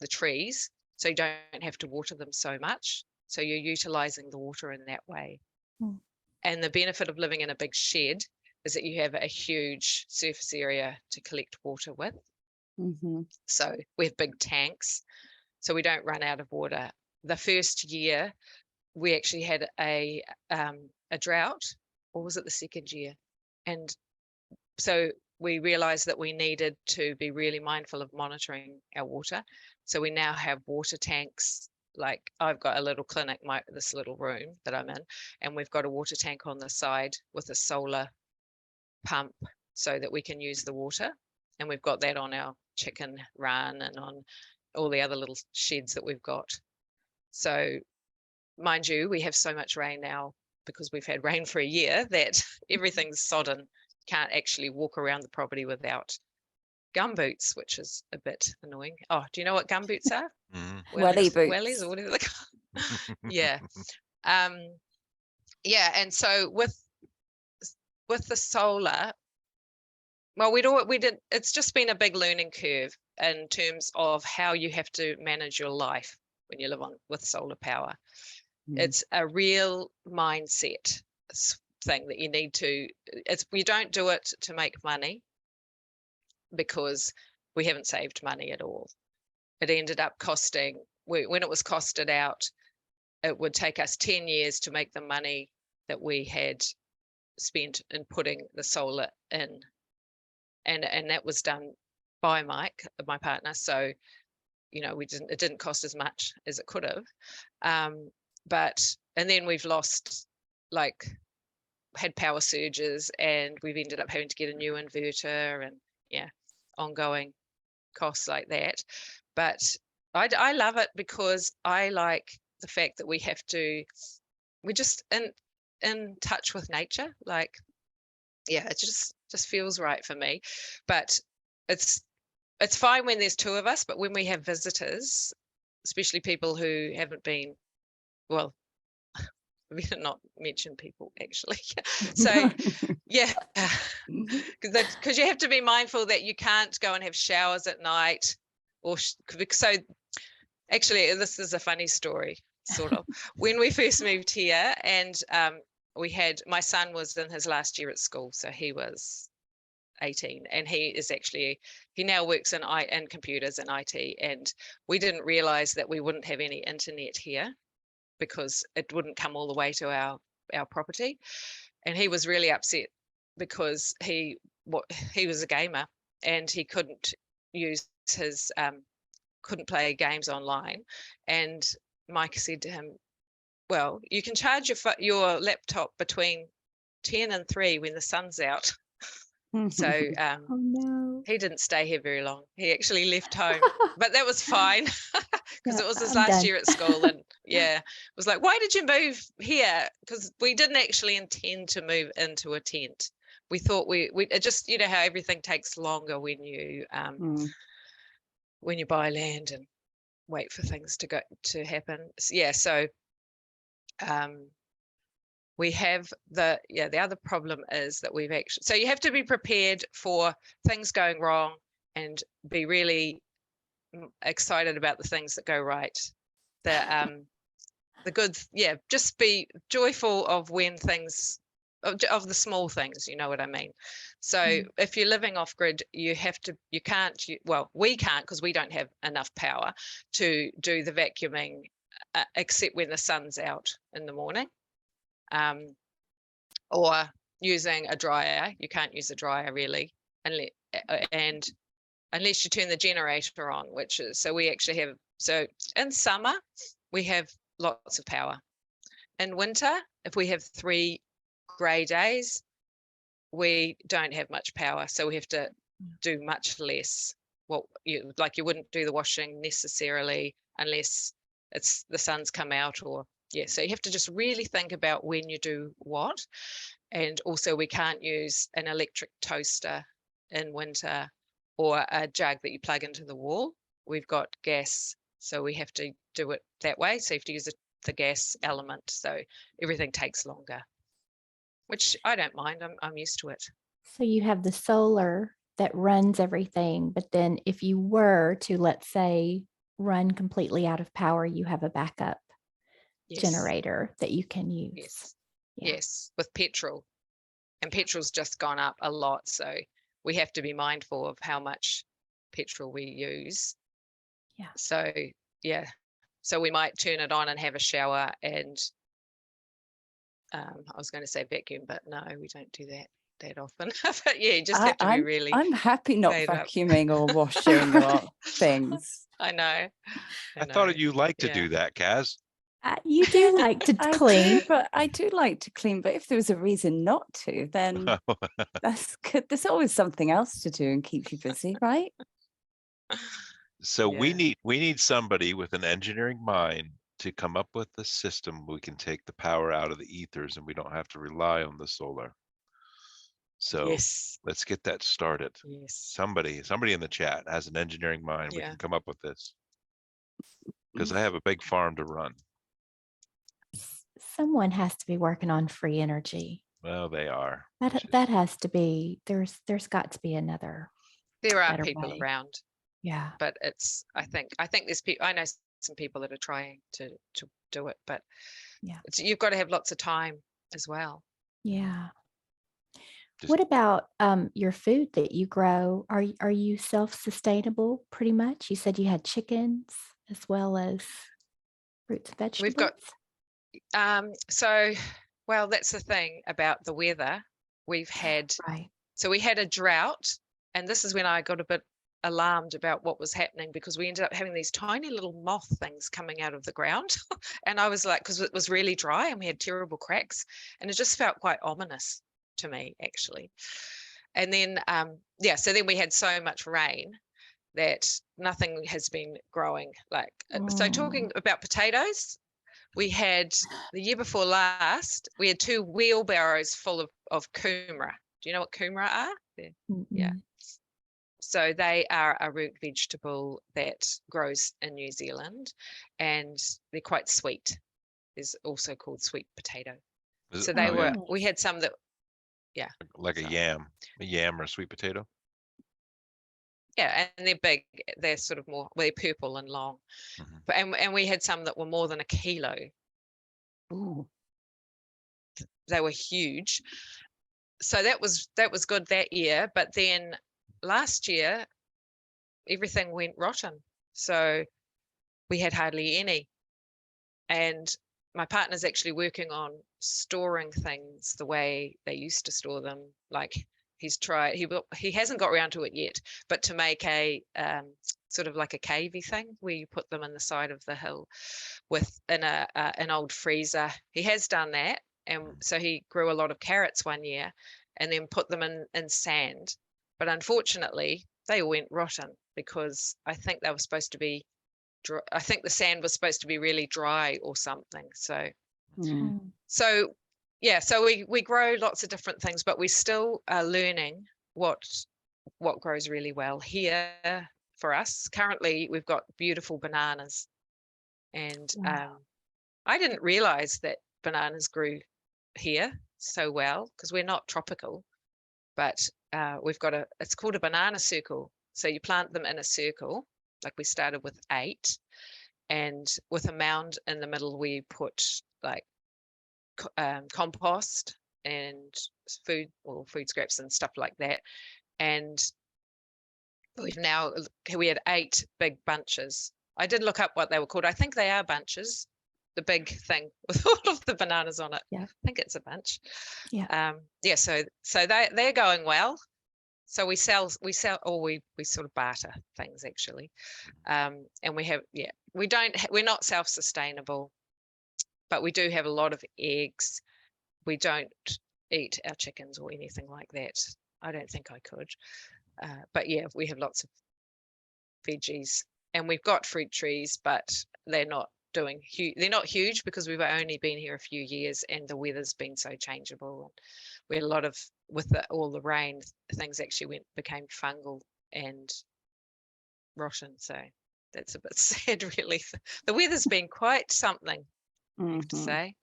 [SPEAKER 1] trees, so you don't have to water them so much. So you're utilizing the water in that way. And the benefit of living in a big shed is that you have a huge surface area to collect water with. So we have big tanks, so we don't run out of water. The first year we actually had a drought, or was it the second year? And so we realized that we needed to be really mindful of monitoring our water. So we now have water tanks. Like I've got a little clinic, this little room that I'm in, and we've got a water tank on the side with a solar pump so that we can use the water. And we've got that on our chicken run and on all the other little sheds that we've got. So mind you, we have so much rain now because we've had rain for a year that everything's sodden. Can't actually walk around the property without gumboots, which is a bit annoying. Oh, do you know what gumboots are?
[SPEAKER 3] Welly boots.
[SPEAKER 1] Wellies, or whatever they call. Yeah. And so with the solar, well, it's just been a big learning curve in terms of how you have to manage your life when you live with solar power. It's a real mindset thing that you need to, you don't do it to make money, because we haven't saved money at all. It ended up costing, when it was costed out, it would take us 10 years to make the money that we had spent in putting the solar in. And that was done by Mike, my partner. So, you know, it didn't cost as much as it could have. And then we've lost, like, had power surges, and we've ended up having to get a new inverter, and ongoing costs like that. But I love it because I like the fact that we're just in touch with nature. Like, it just feels right for me. But it's fine when there's two of us, but when we have visitors, especially people who haven't been, well, we did not mention people actually. So because you have to be mindful that you can't go and have showers at night, or so actually this is a funny story, sort of. When we first moved here, and my son was in his last year at school, so he was 18, and he now works in computers and IT, and we didn't realize that we wouldn't have any internet here because it wouldn't come all the way to our property. And he was really upset because he was a gamer, and he couldn't use his couldn't play games online. And Mike said to him, well, you can charge your laptop between 10 and 3 when the sun's out. So
[SPEAKER 2] Oh no.
[SPEAKER 1] he didn't stay here very long. He actually left home, but that was fine because it was his
[SPEAKER 2] I'm
[SPEAKER 1] last
[SPEAKER 2] done.
[SPEAKER 1] year at school. And it was like, why did you move here? Because we didn't actually intend to move into a tent. We thought it just, you know how everything takes longer when you buy land and wait for things to happen. So we have the other problem is that we've actually, so you have to be prepared for things going wrong and be really excited about the things that go right. The good, just be joyful of when things, of the small things, you know what I mean? So if you're living off grid, we can't because we don't have enough power to do the vacuuming except when the sun's out in the morning. Or using a dryer. You can't use a dryer really, unless you turn the generator on, which is, so we actually have, so in summer we have lots of power. In winter, if we have 3 grey days, we don't have much power, so we have to do much less. You wouldn't do the washing necessarily unless the sun's come out, or so you have to just really think about when you do what. And also we can't use an electric toaster in winter, or a jug that you plug into the wall. We've got gas, so we have to do it that way. So you have to use the gas element, so everything takes longer, which I don't mind. I'm used to it.
[SPEAKER 2] So you have the solar that runs everything, but then if you were to, let's say, run completely out of power, you have a backup generator that you can use.
[SPEAKER 1] Yes, with petrol, and petrol's just gone up a lot, so we have to be mindful of how much petrol we use. So we might turn it on and have a shower, and I was going to say vacuum, but no, we don't do that often. But you just have to be really.
[SPEAKER 3] I'm happy not vacuuming or washing or things.
[SPEAKER 1] I know.
[SPEAKER 4] I thought you liked to do that, Kaz.
[SPEAKER 2] You do like to clean.
[SPEAKER 3] I do like to clean, but if there was a reason not to, then that's good. There's always something else to do and keep you busy, right?
[SPEAKER 4] So we need somebody with an engineering mind to come up with a system we can take the power out of the ethers, and we don't have to rely on the solar. So let's get that started. Somebody in the chat has an engineering mind. We can come up with this, because I have a big farm to run.
[SPEAKER 2] Someone has to be working on free energy.
[SPEAKER 4] Well, they are.
[SPEAKER 2] That has to be, there's got to be another.
[SPEAKER 1] There are people around.
[SPEAKER 2] Yeah.
[SPEAKER 1] But I think there's people, I know some people that are trying to do it, but you've got to have lots of time as well.
[SPEAKER 2] Yeah.
[SPEAKER 4] Just-
[SPEAKER 2] What about your food that you grow? Are you self-sustainable pretty much? You said you had chickens as well as fruits and vegetables.
[SPEAKER 1] We've got so, well, that's the thing about the weather. We've had
[SPEAKER 2] Right.
[SPEAKER 1] So we had a drought, and this is when I got a bit alarmed about what was happening, because we ended up having these tiny little moth things coming out of the ground. And I was like, because it was really dry and we had terrible cracks, and it just felt quite ominous to me, actually. And then, so then we had so much rain that nothing has been growing. So talking about potatoes, we had the year before last, we had 2 wheelbarrows full of kumara. Do you know what kumara are? Yeah. So they are a root vegetable that grows in New Zealand, and they're quite sweet. There's also called sweet potato.
[SPEAKER 4] Is
[SPEAKER 1] So
[SPEAKER 4] it-
[SPEAKER 1] they
[SPEAKER 4] oh,
[SPEAKER 1] were,
[SPEAKER 4] yeah,
[SPEAKER 1] we had some that,
[SPEAKER 4] like
[SPEAKER 1] so-
[SPEAKER 4] a yam or a sweet potato.
[SPEAKER 1] yeah, and they're big. They're sort of more, they're purple and long.
[SPEAKER 4] Mhm.
[SPEAKER 1] But and we had some that were more than a kilo.
[SPEAKER 3] Ooh.
[SPEAKER 1] They were huge. So that was good that year. But then last year, everything went rotten. So we had hardly any. And my partner's actually working on storing things the way they used to store them. Like he's tried, he hasn't got around to it yet, but to make a sort of like a cavey thing where you put them in the side of the hill in an old freezer. He has done that. And so he grew a lot of carrots one year and then put them in sand. But unfortunately, they went rotten because I think they were supposed to be dry. I think the sand was supposed to be really dry or something. So yeah, so we grow lots of different things, but we still are learning what grows really well here for us. Currently, we've got beautiful bananas, and I didn't realize that bananas grew here so well because we're not tropical, but we've got it's called a banana circle. So you plant them in a circle, like we started with 8, and with a mound in the middle we put like compost and food scraps and stuff like that. And we had 8 big bunches. I did look up what they were called. I think they are bunches, the big thing with all of the bananas on it.
[SPEAKER 2] Yeah.
[SPEAKER 1] I think it's a bunch.
[SPEAKER 2] Yeah.
[SPEAKER 1] So they're going well. So we sell, or we sort of barter things actually. And we have, we're not self-sustainable, but we do have a lot of eggs. We don't eat our chickens or anything like that. I don't think I could. But yeah, we have lots of veggies, and we've got fruit trees, but they're not doing huge. They're not huge because we've only been here a few years, and the weather's been so changeable. We had a lot of, with all the rain, things actually became fungal and rotten. So that's a bit sad, really. The weather's been quite something, I have to say.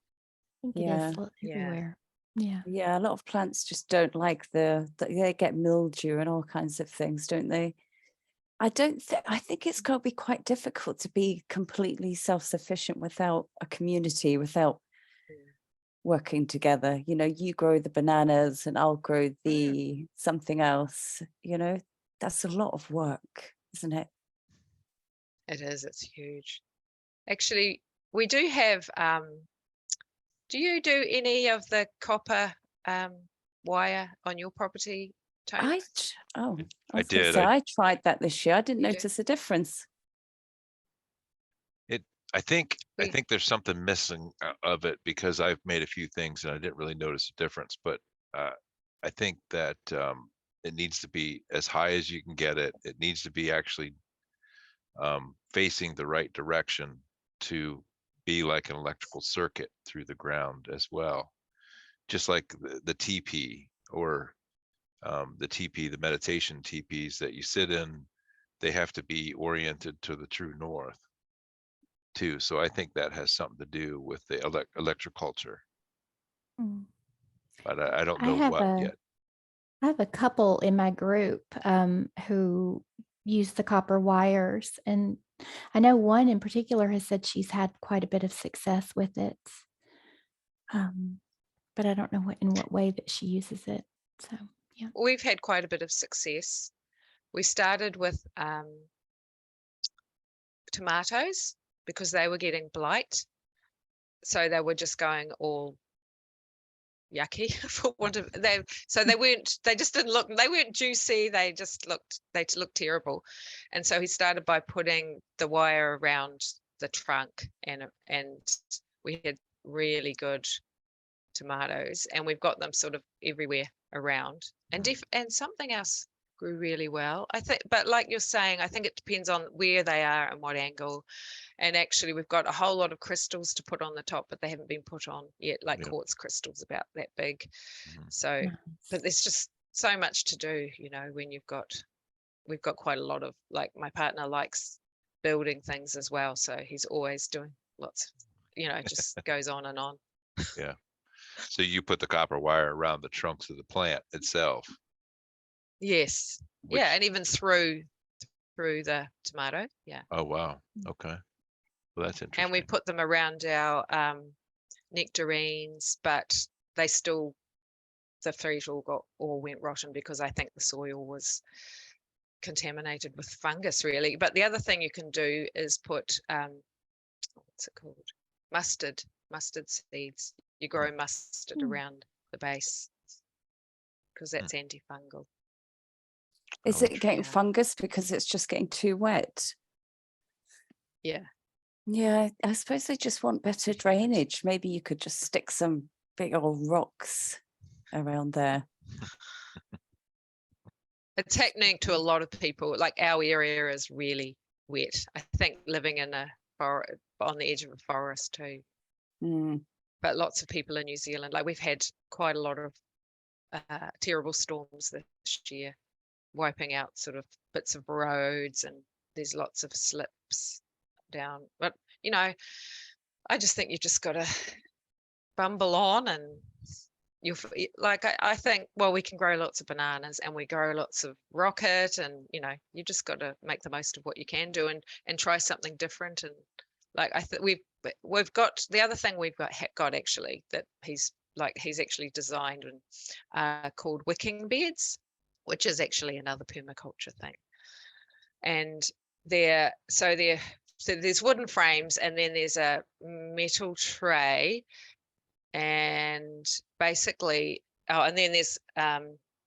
[SPEAKER 2] I think it
[SPEAKER 3] Yeah.
[SPEAKER 2] is
[SPEAKER 1] Yeah.
[SPEAKER 2] everywhere. Yeah.
[SPEAKER 3] Yeah, a lot of plants just don't like they get mildew and all kinds of things, don't they? I think it's got to be quite difficult to be completely self-sufficient without a community, without working together. You know, you grow the bananas and I'll grow the something else, you know, that's a lot of work, isn't it?
[SPEAKER 1] It is, it's huge. Actually, we do have, do you do any of the copper wire on your property, Tony?
[SPEAKER 3] I
[SPEAKER 4] I
[SPEAKER 3] was gonna
[SPEAKER 4] did.
[SPEAKER 3] say, I tried that this year. I didn't
[SPEAKER 1] You do?
[SPEAKER 3] notice a difference.
[SPEAKER 4] I think
[SPEAKER 1] We-
[SPEAKER 4] there's something missing of it because I've made a few things and I didn't really notice a difference. But I think that it needs to be as high as you can get it. It needs to be actually facing the right direction to be like an electrical circuit through the ground as well. Just like the TP or the TP, the meditation TPs that you sit in, they have to be oriented to the true north too. So I think that has something to do with the electroculture,
[SPEAKER 2] Mm.
[SPEAKER 4] but I don't
[SPEAKER 2] I
[SPEAKER 4] know
[SPEAKER 2] have
[SPEAKER 4] what
[SPEAKER 2] a
[SPEAKER 4] yet.
[SPEAKER 2] I have a couple in my group who use the copper wires, and I know one in particular has said she's had quite a bit of success with it. But but I don't know in what way that she uses it. So, yeah.
[SPEAKER 1] We've had quite a bit of success. We started with tomatoes because they were getting blight. So they were just going all yucky for want of they just didn't look, they weren't juicy, they looked terrible. And so he started by putting the wire around the trunk, and we had really good tomatoes, and we've got them sort of everywhere around. And something else grew really well, I think, but like you're saying, I think it depends on where they are and what angle. And actually we've got a whole lot of crystals to put on the top, but they haven't been put on yet, like quartz crystals about that big. So but there's just so much to do, when we've got quite a lot of, like, my partner likes building things as well, so he's always doing lots, just goes on and on.
[SPEAKER 4] Yeah. So you put the copper wire around the trunks of the plant itself.
[SPEAKER 1] Yes. Yeah, and even through the tomato. Yeah.
[SPEAKER 4] Oh wow. Okay. Well, that's interesting.
[SPEAKER 1] And we put them around our nectarines, but they still, the fruit all went rotten because I think the soil was contaminated with fungus, really. But the other thing you can do is put what's it called? Mustard seeds. You grow mustard around the base because that's antifungal.
[SPEAKER 3] Is it getting fungus because it's just getting too wet?
[SPEAKER 1] Yeah.
[SPEAKER 3] Yeah, I suppose they just want better drainage. Maybe you could just stick some big old rocks around there.
[SPEAKER 1] It's happening to a lot of people. Like, our area is really wet. I think living in a forest, on the edge of a forest too. But lots of people in New Zealand, like, we've had quite a lot of terrible storms this year, wiping out sort of bits of roads, and there's lots of slips down. But I just think you just got to bumble on, and I think, well, we can grow lots of bananas and we grow lots of rocket, and you just got to make the most of what you can do and try something different. And like, I think we've got the other thing we've got actually that he's actually designed and called wicking beds, which is actually another permaculture thing. And so there's wooden frames, and then there's a metal tray, and basically, and then there's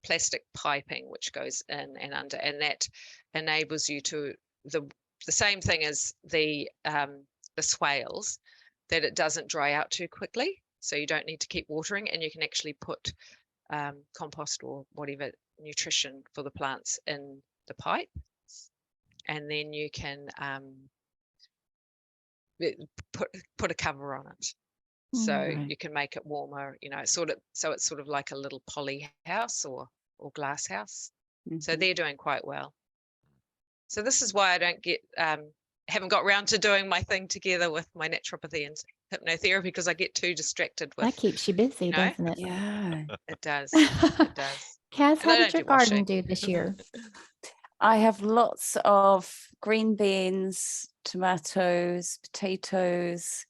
[SPEAKER 1] plastic piping which goes in and under, and that enables you to the same thing as the swales, that it doesn't dry out too quickly, so you don't need to keep watering, and you can actually put compost or whatever nutrition for the plants in the pipe, and then you can put a cover on it. So you can make it warmer, so it's sort of like a little poly house or glass house. So they're doing quite well. So this is why I don't haven't got round to doing my thing together with my naturopathy and hypnotherapy, because I get too distracted with.
[SPEAKER 2] That keeps you busy, doesn't it?
[SPEAKER 3] Yeah,
[SPEAKER 1] it does. It does.
[SPEAKER 2] Kaz, how did your garden do this year?
[SPEAKER 3] I have lots of green beans, tomatoes, potatoes.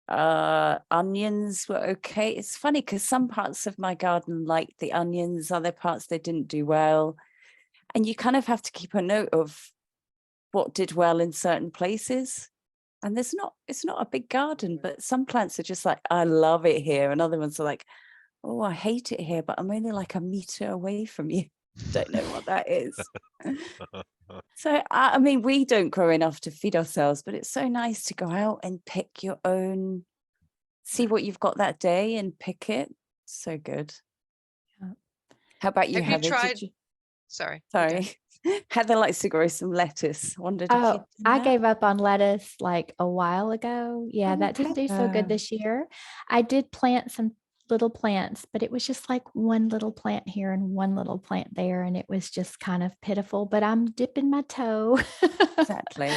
[SPEAKER 3] Onions were okay. It's funny because some parts of my garden liked the onions, other parts they didn't do well, and you kind of have to keep a note of what did well in certain places. And it's not a big garden, but some plants are just like, I love it here, and other ones are like, oh, I hate it here, but I'm only like a meter away from you. Don't know what that is. So I mean, we don't grow enough to feed ourselves, but it's so nice to go out and pick your own, see what you've got that day and pick it. So good. Yeah. How about you, Heather?
[SPEAKER 1] You tried? Sorry.
[SPEAKER 3] Heather likes to grow some lettuce. Wondered if you'd
[SPEAKER 2] I gave up on lettuce like a while ago. Yeah, that didn't do so good this year. I did plant some little plants, but it was just like one little plant here and one little plant there, and it was just kind of pitiful. But I'm dipping my toe.
[SPEAKER 3] Exactly.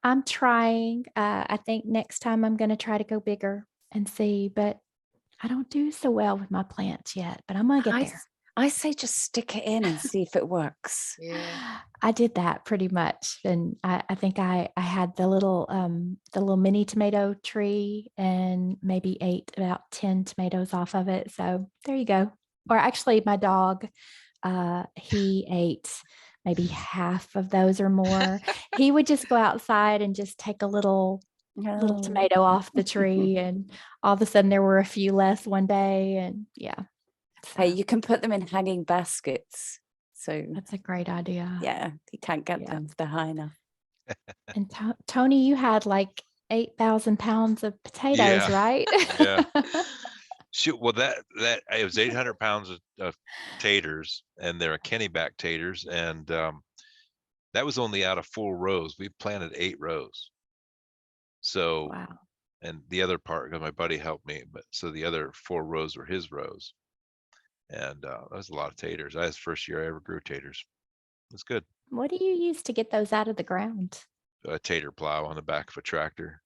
[SPEAKER 2] I'm trying. I think next time I'm going to try to go bigger and see, but I don't do so well with my plants yet, but I'm going to get there.
[SPEAKER 3] I say just stick it in and see if it works.
[SPEAKER 1] Yeah.
[SPEAKER 2] I did that pretty much. And I think I had the little mini tomato tree and maybe ate about 10 tomatoes off of it. So there you go. Or actually my dog, he ate maybe half of those or more. He would just go outside and just take a little
[SPEAKER 3] No.
[SPEAKER 2] tomato off the tree, and all of a sudden there were a few less one day. And yeah.
[SPEAKER 3] Hey,
[SPEAKER 2] So
[SPEAKER 3] you can put them in hanging baskets. So
[SPEAKER 2] that's a great idea.
[SPEAKER 3] yeah, you can't get
[SPEAKER 2] Yeah.
[SPEAKER 3] them if they're high enough.
[SPEAKER 2] And Tony, you had like 8,000 pounds of potatoes,
[SPEAKER 4] Yeah.
[SPEAKER 2] right?
[SPEAKER 4] Yeah. Shoot, well, that it was 800 pounds of taters, and they're Kennyback taters, and that was only out of 4 rows. We planted 8 rows. So,
[SPEAKER 2] Wow.
[SPEAKER 4] and the other part, 'cause my buddy helped me, but so the other 4 rows were his rows, and that was a lot of taters. That was the first year I ever grew taters. It was good.
[SPEAKER 2] What do you use to get those out of the ground?
[SPEAKER 4] A tater plow on the back of a tractor.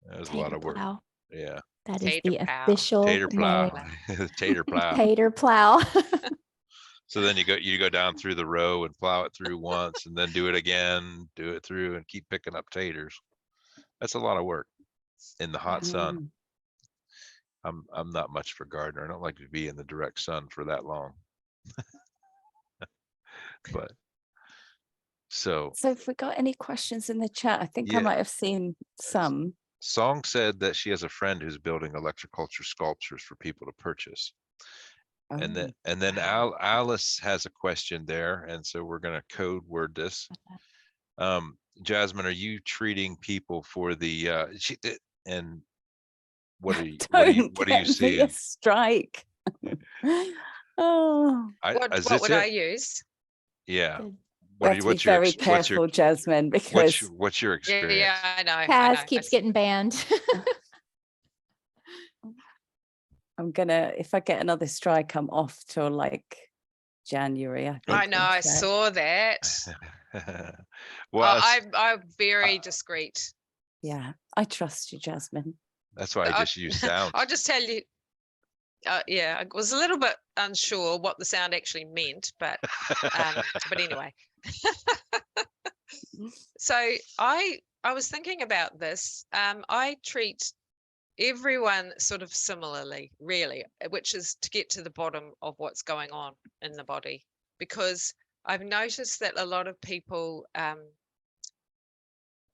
[SPEAKER 4] That was a lot
[SPEAKER 2] Tater
[SPEAKER 4] of work.
[SPEAKER 2] plow.
[SPEAKER 4] Yeah,
[SPEAKER 2] That is
[SPEAKER 1] Tater
[SPEAKER 2] the
[SPEAKER 1] plow.
[SPEAKER 2] official
[SPEAKER 4] tater plow.
[SPEAKER 2] name.
[SPEAKER 4] Tater plow.
[SPEAKER 2] Tater plow.
[SPEAKER 4] So then you go down through the row and plow it through once, and then do it again, do it through, and keep picking up taters. That's a lot of work in the hot sun. I'm not much for gardener. I don't like to be in the direct sun for that long. But so
[SPEAKER 3] So if we got any questions in the chat, I think I
[SPEAKER 4] Yeah.
[SPEAKER 3] might have seen some.
[SPEAKER 4] Song said that she has a friend who's building electroculture sculptures for people to purchase. And
[SPEAKER 3] Oh,
[SPEAKER 4] then Alice has a question there, and so we're going to code word this. Jasmine, are you treating people for the and what are you
[SPEAKER 3] don't
[SPEAKER 4] what are you
[SPEAKER 3] get me a
[SPEAKER 4] seeing?
[SPEAKER 3] strike. Oh,
[SPEAKER 1] What would I use?
[SPEAKER 4] Yeah.
[SPEAKER 3] we
[SPEAKER 4] What
[SPEAKER 3] have
[SPEAKER 4] are you,
[SPEAKER 3] to be
[SPEAKER 4] what's your
[SPEAKER 3] very
[SPEAKER 4] ex- what's your
[SPEAKER 3] careful, Jasmine, because
[SPEAKER 4] what's your
[SPEAKER 1] Yeah,
[SPEAKER 4] experience?
[SPEAKER 1] yeah, I know. I
[SPEAKER 2] Kaz
[SPEAKER 1] know.
[SPEAKER 2] keeps getting banned.
[SPEAKER 3] I'm gonna, if I get another strike, I'm off till like January, I think.
[SPEAKER 1] I know. I saw that.
[SPEAKER 4] Well,
[SPEAKER 1] I'm very discreet.
[SPEAKER 3] Yeah, I trust you, Jasmine.
[SPEAKER 4] that's why I just use sound.
[SPEAKER 1] I'll just tell you. Yeah, I was a little bit unsure what the sound actually meant, but anyway. So I was thinking about this. I treat everyone sort of similarly, really, which is to get to the bottom of what's going on in the body, because I've noticed that a lot of people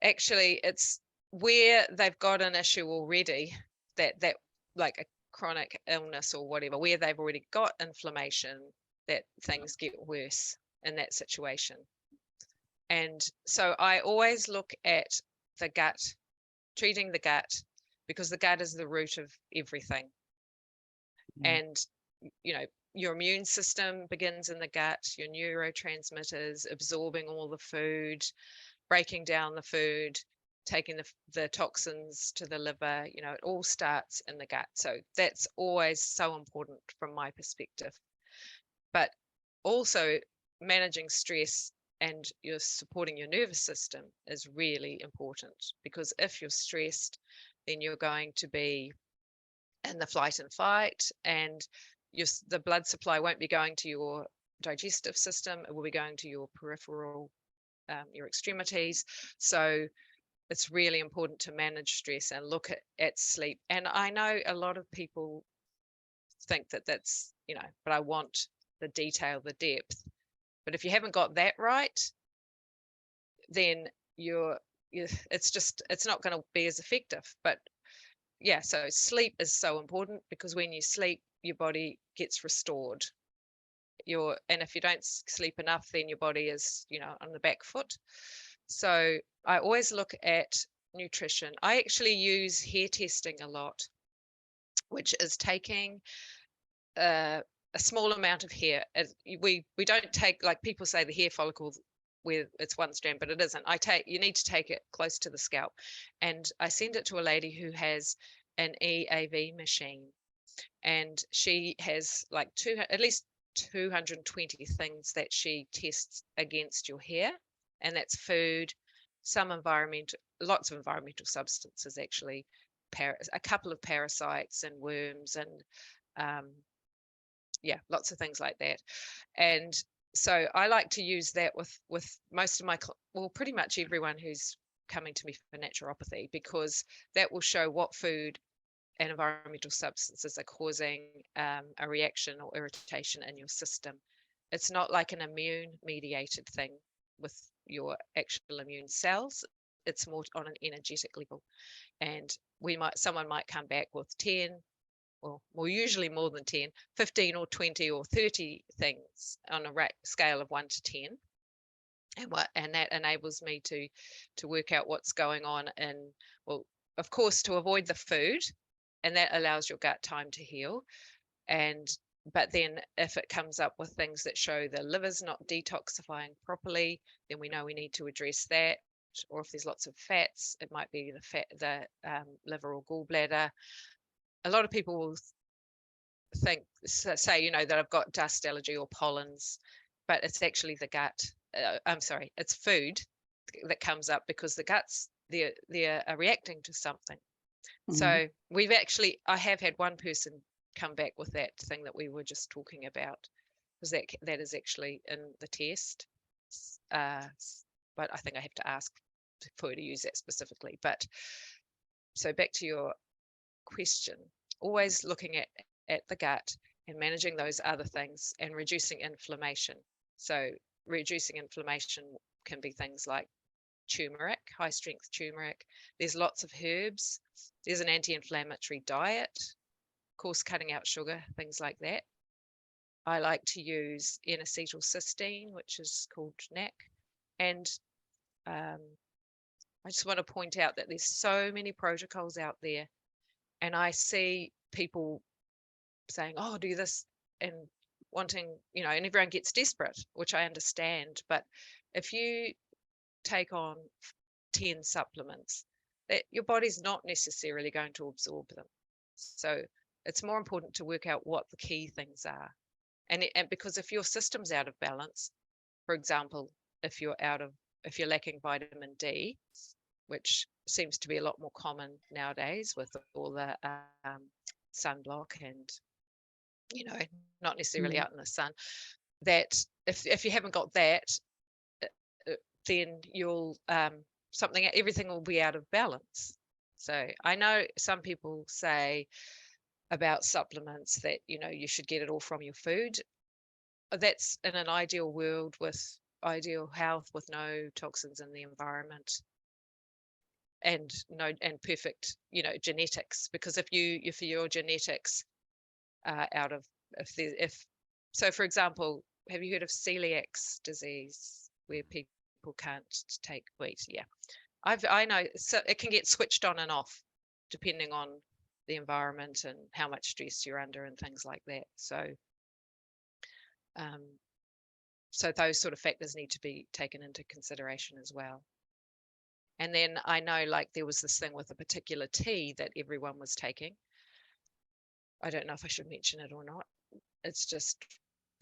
[SPEAKER 1] actually, it's where they've got an issue already, that like a chronic illness or whatever, where they've already got inflammation, that things get worse in that situation. And so I always look at the gut, treating the gut, because the gut is the root of everything. And your immune system begins in the gut, your neurotransmitters absorbing all the food, breaking down the food, taking the toxins to the liver. It all starts in the gut. So that's always so important from my perspective. But also managing stress and you're supporting your nervous system is really important, because if you're stressed, then you're going to be in the flight and fight, and the blood supply won't be going to your digestive system. It will be going to your peripheral, your extremities. So it's really important to manage stress and look at sleep. And I know a lot of people think that that's, but I want the detail, the depth. But if you haven't got that right, then it's not going to be as effective. But yeah, so sleep is so important, because when you sleep, your body gets restored. And if you don't sleep enough, then your body is, on the back foot. So I always look at nutrition. I actually use hair testing a lot, which is taking a small amount of hair. We don't take, like people say, the hair follicle where it's 1 strand, but it isn't. You need to take it close to the scalp, and I send it to a lady who has an EAV machine, and she has like at least 220 things that she tests against your hair, and that's food, lots of environmental substances, actually, a couple of parasites and worms, and lots of things like that. And so I like to use that with most of my, well, pretty much everyone who's coming to me for naturopathy, because that will show what food and environmental substances are causing a reaction or irritation in your system. It's not like an immune mediated thing with your actual immune cells. It's more on an energetic level. And someone might come back with 10, or more, usually more than 10, 15 or 20 or 30 things on a scale of 1 to 10. And that enables me to work out what's going on, and, well, of course, to avoid the food, and that allows your gut time to heal. But then if it comes up with things that show the liver's not detoxifying properly, then we know we need to address that. Or if there's lots of fats, it might be the liver or gallbladder. A lot of people will say, that I've got dust allergy or pollens, but it's actually the gut. It's food that comes up because the guts, they're reacting to something. So I have had one person come back with that thing that we were just talking about, because that is actually in the test. But I think I have to ask for her to use that specifically. But so back to your question, always looking at the gut and managing those other things and reducing inflammation. So reducing inflammation can be things like turmeric, high strength turmeric. There's lots of herbs. There's an anti-inflammatory diet, of course, cutting out sugar, things like that. I like to use N-acetylcysteine, which is called NAC. And I just want to point out that there's so many protocols out there, and I see people saying, oh, do this, and wanting, and everyone gets desperate, which I understand. But if you take on 10 supplements, that your body's not necessarily going to absorb them. So it's more important to work out what the key things are. And because if your system's out of balance, for example, if you're lacking vitamin D, which seems to be a lot more common nowadays with all the sunblock and, not necessarily out in the sun, that if you haven't got that, then you'll everything will be out of balance. So I know some people say about supplements that you should get it all from your food. That's in an ideal world with ideal health, with no toxins in the environment, and perfect genetics. Because if your genetics out of so for example, have you heard of celiac disease, where people can't take wheat? Yeah, I know. So it can get switched on and off depending on the environment and how much stress you're under and things like that. So so those sort of factors need to be taken into consideration as well. And then I know, like, there was this thing with a particular tea that everyone was taking. I don't know if I should mention it or not. It's just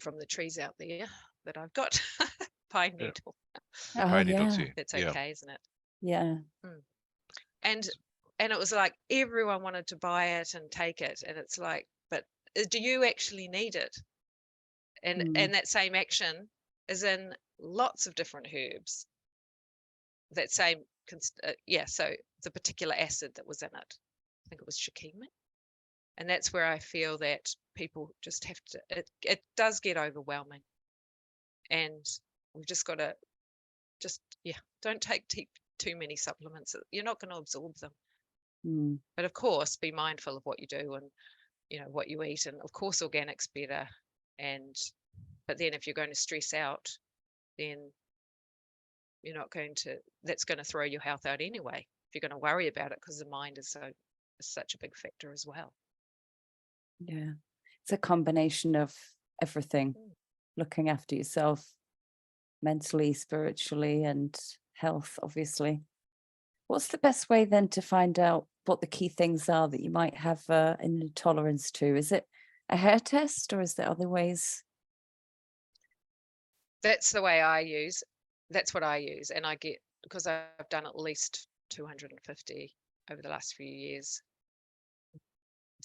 [SPEAKER 1] from the trees out there that I've got. Pine needle.
[SPEAKER 4] Pine needle tea.
[SPEAKER 1] That's okay, isn't it?
[SPEAKER 3] Yeah.
[SPEAKER 1] And it was like everyone wanted to buy it and take it, and it's like, but do you actually need it? And that same action is in lots of different herbs. That same so the particular acid that was in it, I think it was shikimate. And that's where I feel that people just have to, it does get overwhelming, and we've just got to don't take too many supplements. You're not going to absorb them. But of course, be mindful of what you do and what you eat, and of course organic's better. But then if you're going to stress out, then you're not going to, that's going to throw your health out anyway, if you're going to worry about it, because the mind is such a big factor as well.
[SPEAKER 3] Yeah, it's a combination of everything. Looking after yourself mentally, spiritually, and health, obviously. What's the best way then to find out what the key things are that you might have an intolerance to? Is it a hair test, or is there other ways?
[SPEAKER 1] That's what I use, and I get, because I've done at least 250 over the last few years.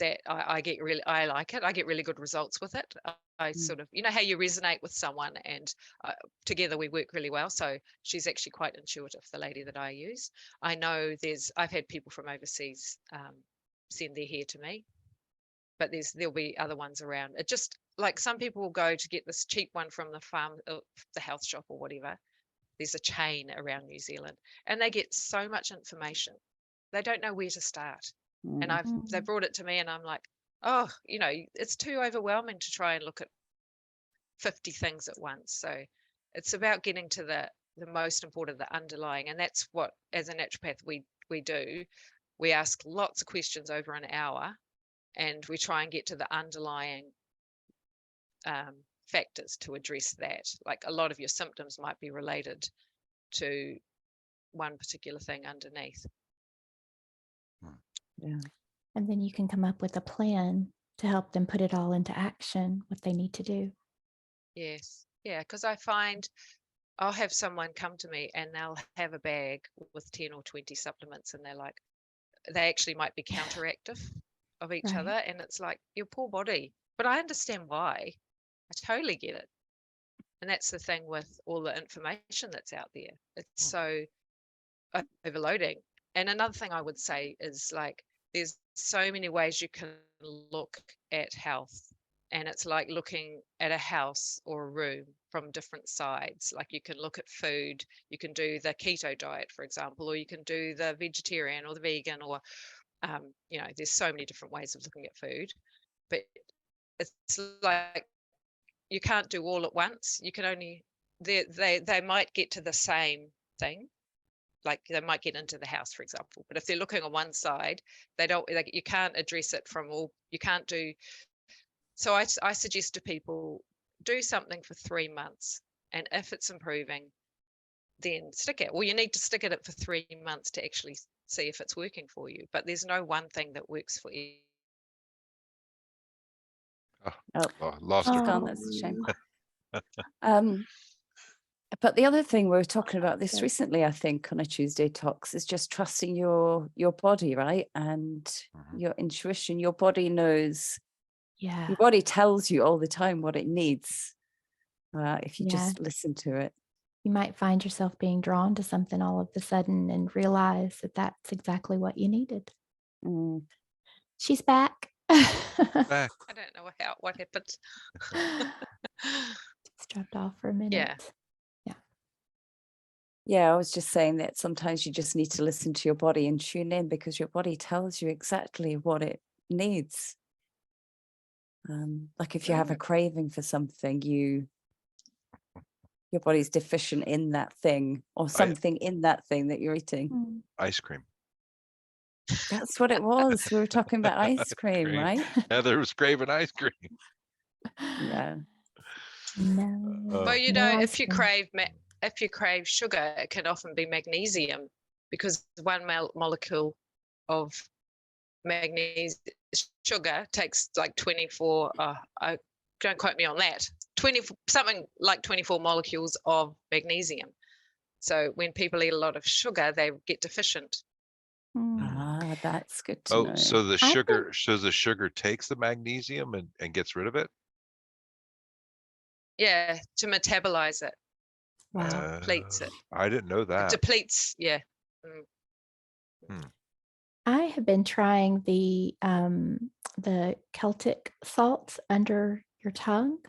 [SPEAKER 1] that I like it. I get really good results with it. I sort of, you know how you resonate with someone, and together we work really well. So she's actually quite intuitive, the lady that I use. I know I've had people from overseas send their hair to me, but there'll be other ones around. It just, like, some people will go to get this cheap one from the farm, the health shop or whatever. There's a chain around New Zealand, and they get so much information. They don't know where to start. And they brought it to me, and I'm like, oh, you know, it's too overwhelming to try and look at 50 things at once. So it's about getting to the most important, the underlying. And that's what, as a naturopath, we do. We ask lots of questions over an hour, and we try and get to the underlying factors to address that. Like, a lot of your symptoms might be related to one particular thing underneath.
[SPEAKER 3] Yeah.
[SPEAKER 2] And then you can come up with a plan to help them put it all into action, what they need to do.
[SPEAKER 1] Yes. Yeah, because I find I'll have someone come to me and they'll have a bag with 10 or 20 supplements, and they're like, they actually might be counteractive of each
[SPEAKER 2] Right.
[SPEAKER 1] other. And it's like, your poor body. But I understand why. I totally get it. And that's the thing with all the information that's out there. It's so overloading. And another thing I would say is, like, there's so many ways you can look at health. And it's like looking at a house or a room from different sides. Like, you can look at food, you can do the keto diet, for example, or you can do the vegetarian or the vegan, or, you know, there's so many different ways of looking at food. But it's like, you can't do all at once. You can only, they might get to the same thing. Like, they might get into the house, for example, but if they're looking on one side, you can't address it from all, you can't do. So I suggest to people, do something for 3 months, and if it's improving, then stick it. Well, you need to stick at it for 3 months to actually see if it's working for you. But there's no one thing that works for you.
[SPEAKER 4] Lost her.
[SPEAKER 3] Gone, that's a shame. But the other thing, we were talking about this
[SPEAKER 2] Good.
[SPEAKER 3] recently, I think, on a Tuesday Talks, is just trusting your body, right? And your intuition. Your body knows.
[SPEAKER 2] Yeah.
[SPEAKER 3] Your body tells you all the time what it needs. If you just listen to it.
[SPEAKER 2] You might find yourself being drawn to something all of a sudden and realize that that's exactly what you needed. She's back.
[SPEAKER 4] Back.
[SPEAKER 1] I don't know what happened.
[SPEAKER 2] Just dropped off for a minute.
[SPEAKER 1] Yeah.
[SPEAKER 3] Yeah, I was just saying that sometimes you just need to listen to your body and tune in, because your body tells you exactly what it needs. Like, if you have a craving for something, your body's deficient in that thing, or something in that thing that you're eating.
[SPEAKER 4] Ice cream.
[SPEAKER 3] That's what it was. We were talking about ice cream, right?
[SPEAKER 4] Heather was craving ice cream.
[SPEAKER 3] Yeah.
[SPEAKER 2] No.
[SPEAKER 1] Well, you
[SPEAKER 2] no
[SPEAKER 1] know,
[SPEAKER 2] ice cream.
[SPEAKER 1] if you crave sugar, it can often be magnesium, because one molecule of magnesium sugar takes like 24. Don't quote me on that. 24 molecules of magnesium. So when people eat a lot of sugar, they get deficient.
[SPEAKER 3] That's good to know.
[SPEAKER 4] So the sugar takes the magnesium and gets rid of it?
[SPEAKER 1] Yeah, to metabolize it.
[SPEAKER 2] Wow.
[SPEAKER 1] Depletes it.
[SPEAKER 4] I didn't know
[SPEAKER 1] It
[SPEAKER 4] that.
[SPEAKER 1] depletes, yeah.
[SPEAKER 2] I have been trying the Celtic salts under your tongue.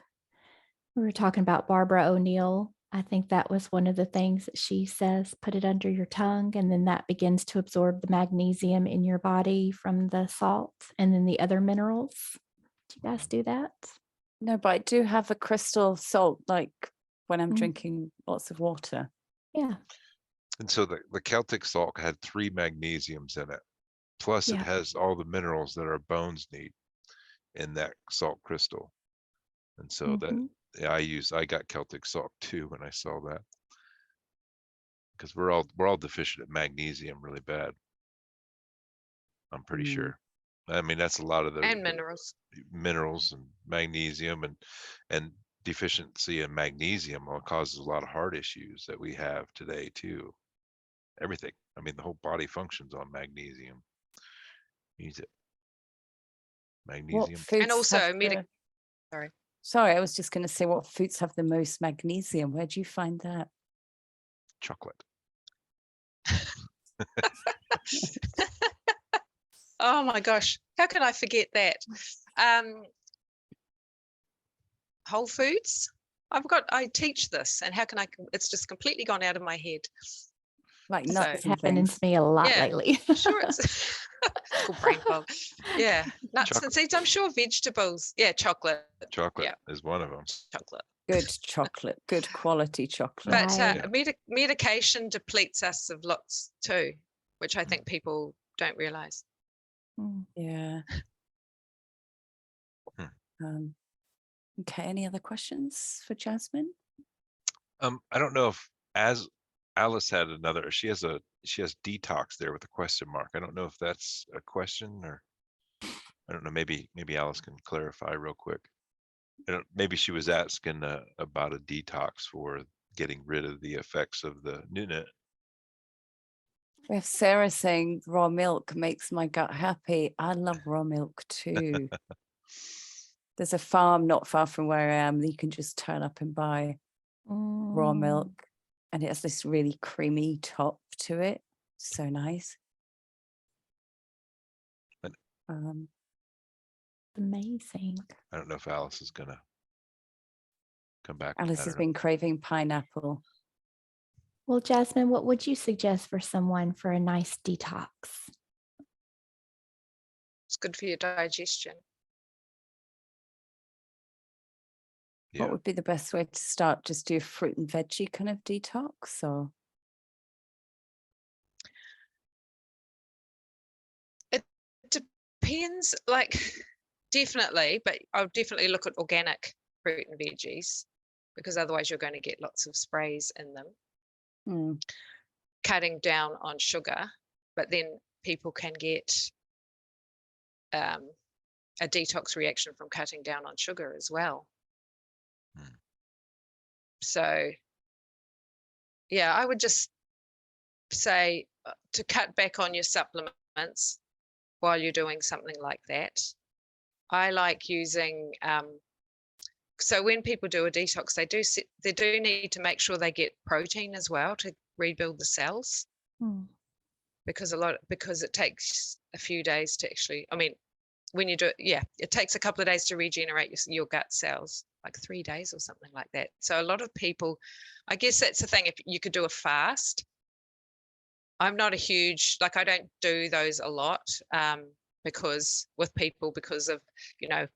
[SPEAKER 2] We were talking about Barbara O'Neill. I think that was one of the things that she says, put it under your tongue, and then that begins to absorb the magnesium in your body from the salt and then the other minerals. Do you guys do that?
[SPEAKER 3] No, but I do have a crystal salt, like when I'm drinking lots of water.
[SPEAKER 2] Yeah.
[SPEAKER 4] And so the Celtic salt had 3 magnesiums in it. Plus it has all the minerals that our bones need in that salt crystal. And so I got Celtic salt too when I saw that. Because we're all deficient at magnesium really bad. I'm pretty sure. I mean, that's a lot of the
[SPEAKER 1] And minerals.
[SPEAKER 4] Minerals and magnesium, and deficiency in magnesium causes a lot of heart issues that we have today too. Everything. I mean, the whole body functions on magnesium. Use it. Magnesium.
[SPEAKER 3] foods
[SPEAKER 1] And also
[SPEAKER 3] have the- Sorry, I was just going to say, what foods have the most magnesium? Where do you find that?
[SPEAKER 4] Chocolate.
[SPEAKER 1] Oh my gosh, how can I forget that? Whole Foods. I teach this, and how can it's just completely gone out of my head.
[SPEAKER 3] Like
[SPEAKER 1] So-
[SPEAKER 3] nuts
[SPEAKER 2] It's
[SPEAKER 3] and
[SPEAKER 2] happening
[SPEAKER 3] things.
[SPEAKER 2] to me a lot
[SPEAKER 1] Yeah,
[SPEAKER 2] lately.
[SPEAKER 1] Sure, it's called brain fog. Yeah, nuts and
[SPEAKER 4] Chocolate.
[SPEAKER 1] seeds. I'm sure vegetables. Yeah, chocolate.
[SPEAKER 4] Chocolate
[SPEAKER 1] Yeah.
[SPEAKER 4] is one of them.
[SPEAKER 1] Chocolate.
[SPEAKER 3] Good chocolate, good quality chocolate.
[SPEAKER 1] But
[SPEAKER 2] Right.
[SPEAKER 1] medication depletes us of lots too, which I think people don't realize.
[SPEAKER 2] Mm.
[SPEAKER 3] Yeah.
[SPEAKER 4] Hmm.
[SPEAKER 3] Okay, any other questions for Jasmin?
[SPEAKER 4] I don't know if, as Alice had another, she has detox there with a question mark. I don't know if that's a question, or I don't know. Maybe Alice can clarify real quick. Maybe she was asking about a detox for getting rid of the effects of the Nunit.
[SPEAKER 3] We have Sarah saying raw milk makes my gut happy. I love raw milk too. There's a farm not far from where I am that you can just turn up and buy raw
[SPEAKER 2] Mm.
[SPEAKER 3] milk, and it has this really creamy top to it. So nice.
[SPEAKER 4] But-
[SPEAKER 2] Amazing.
[SPEAKER 4] I don't know if Alice is gonna come back.
[SPEAKER 3] Alice
[SPEAKER 4] I
[SPEAKER 3] has
[SPEAKER 4] don't know.
[SPEAKER 3] been craving pineapple.
[SPEAKER 2] Well, Jasmin, what would you suggest for someone for a nice detox?
[SPEAKER 1] It's good for your digestion.
[SPEAKER 4] Yeah.
[SPEAKER 3] What would be the best way to start? Just do a fruit and veggie kind of detox, or?
[SPEAKER 1] It depends, like definitely, but I'll definitely look at organic fruit and veggies, because otherwise you're going to get lots of sprays in them.
[SPEAKER 3] Hmm.
[SPEAKER 1] Cutting down on sugar, but then people can get a detox reaction from cutting down on sugar as well.
[SPEAKER 4] Hmm.
[SPEAKER 1] So yeah, I would just say to cut back on your supplements while you're doing something like that. I like using so when people do a detox, they do need to make sure they get protein as well to rebuild the cells, because it takes a few days to actually, I mean, when you do it, it takes a couple of days to regenerate your gut cells, like 3 days or something like that. So a lot of people, I guess that's the thing, if you could do a fast. I'm not a huge, like, I don't do those a lot because of,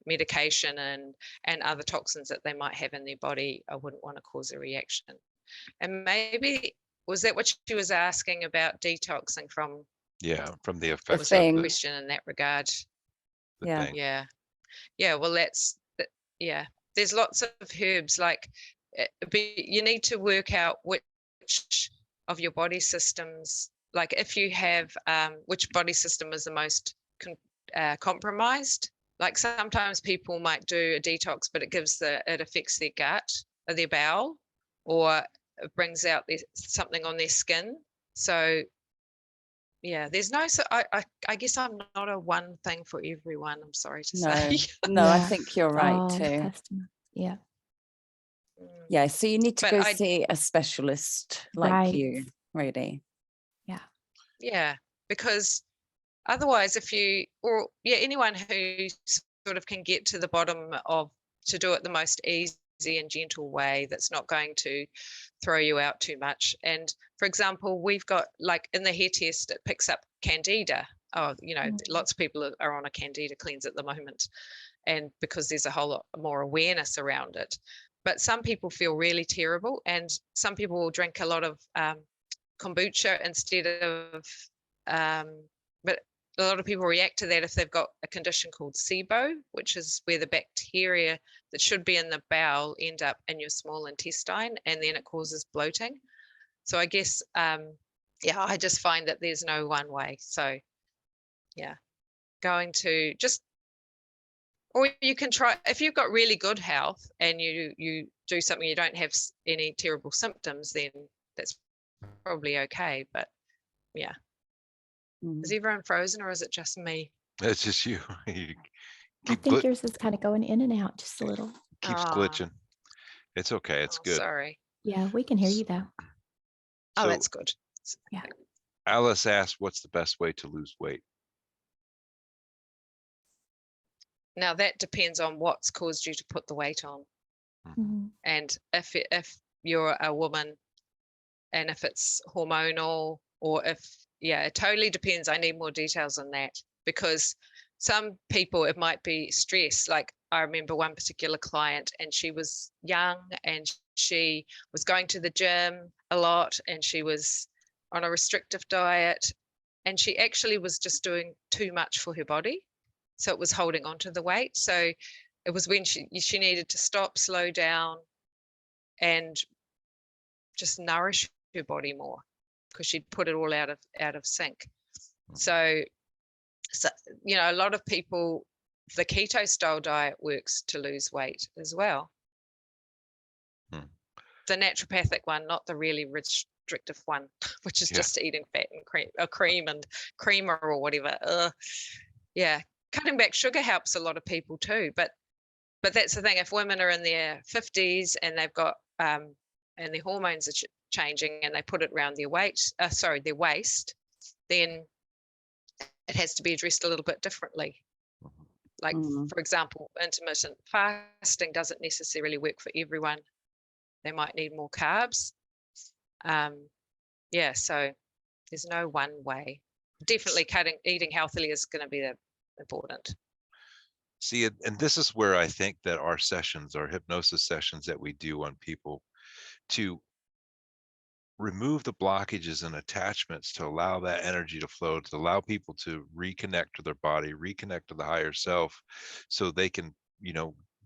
[SPEAKER 1] medication and other toxins that they might have in their body. I wouldn't want to cause a reaction. And maybe, was that what she was asking about, detoxing from?
[SPEAKER 4] Yeah, from the
[SPEAKER 1] Was
[SPEAKER 4] effects
[SPEAKER 1] there
[SPEAKER 4] of
[SPEAKER 1] a
[SPEAKER 3] thing.
[SPEAKER 1] question in that regard?
[SPEAKER 4] the
[SPEAKER 3] Yeah.
[SPEAKER 4] thing.
[SPEAKER 1] Yeah, well, there's lots of herbs, like, you need to work out which of your body systems, like if you have which body system is the most compromised. Like sometimes people might do a detox, but it affects their gut or their bowel, or it brings out something on their skin. So yeah, there's no, so I guess I'm not a one thing for everyone, I'm sorry to say.
[SPEAKER 3] No, I
[SPEAKER 2] Yeah.
[SPEAKER 3] think you're
[SPEAKER 2] It's
[SPEAKER 3] right
[SPEAKER 2] all
[SPEAKER 3] too.
[SPEAKER 2] custom. Yeah.
[SPEAKER 3] Yeah, so you need to
[SPEAKER 1] But
[SPEAKER 3] go see a specialist like
[SPEAKER 2] Right.
[SPEAKER 3] you, really.
[SPEAKER 1] Yeah, because otherwise, anyone who sort of can get to the bottom to do it the most easy and gentle way, that's not going to throw you out too much. And for example, we've got, like, in the hair test, it picks up candida. Lots of people are on a candida cleanse at the moment, and because there's a whole lot more awareness around it. But some people feel really terrible, and some people will drink a lot of kombucha instead of but a lot of people react to that if they've got a condition called SIBO, which is where the bacteria that should be in the bowel end up in your small intestine, and then it causes bloating. So I guess I just find that there's no one way. So going to just, or you can try, if you've got really good health and you do something, you don't have any terrible symptoms, then that's probably okay. But is everyone frozen, or is it just me?
[SPEAKER 4] It's just you. You
[SPEAKER 2] I think yours is kind of going in and out just a little.
[SPEAKER 4] keeps
[SPEAKER 1] Ah.
[SPEAKER 4] glitching. It's okay. It's good.
[SPEAKER 1] Sorry.
[SPEAKER 2] Yeah, we can hear you though.
[SPEAKER 1] Oh,
[SPEAKER 4] So
[SPEAKER 1] that's good.
[SPEAKER 2] Yeah.
[SPEAKER 4] Alice asked, what's the best way to lose weight?
[SPEAKER 1] Now that depends on what's caused you to put the weight on.
[SPEAKER 2] Mhm.
[SPEAKER 1] And if you're a woman and if it's hormonal, or if, yeah, it totally depends. I need more details on that, because some people, it might be stress. Like I remember one particular client, and she was young and she was going to the gym a lot, and she was on a restrictive diet, and she actually was just doing too much for her body. So it was holding on to the weight. So it was when she needed to stop, slow down, and just nourish her body more, because she'd put it all out of sync. So a lot of people, the keto style diet works to lose weight as well. The naturopathic one, not the really restrictive one, which is just eating fat and cream and creamer or whatever. Yeah, cutting back sugar helps a lot of people too, but that's the thing. If women are in their 50s and they've got and their hormones are changing, and they put it around their waist, then it has to be addressed a little bit differently. Like, for example, intermittent fasting doesn't necessarily work for everyone. They might need more carbs. So there's no one way. Definitely eating healthily is going to be important.
[SPEAKER 4] See, and this is where I think that our hypnosis sessions that we do on people, to remove the blockages and attachments, to allow that energy to flow, to allow people to reconnect to their body, reconnect to the higher self, so they can,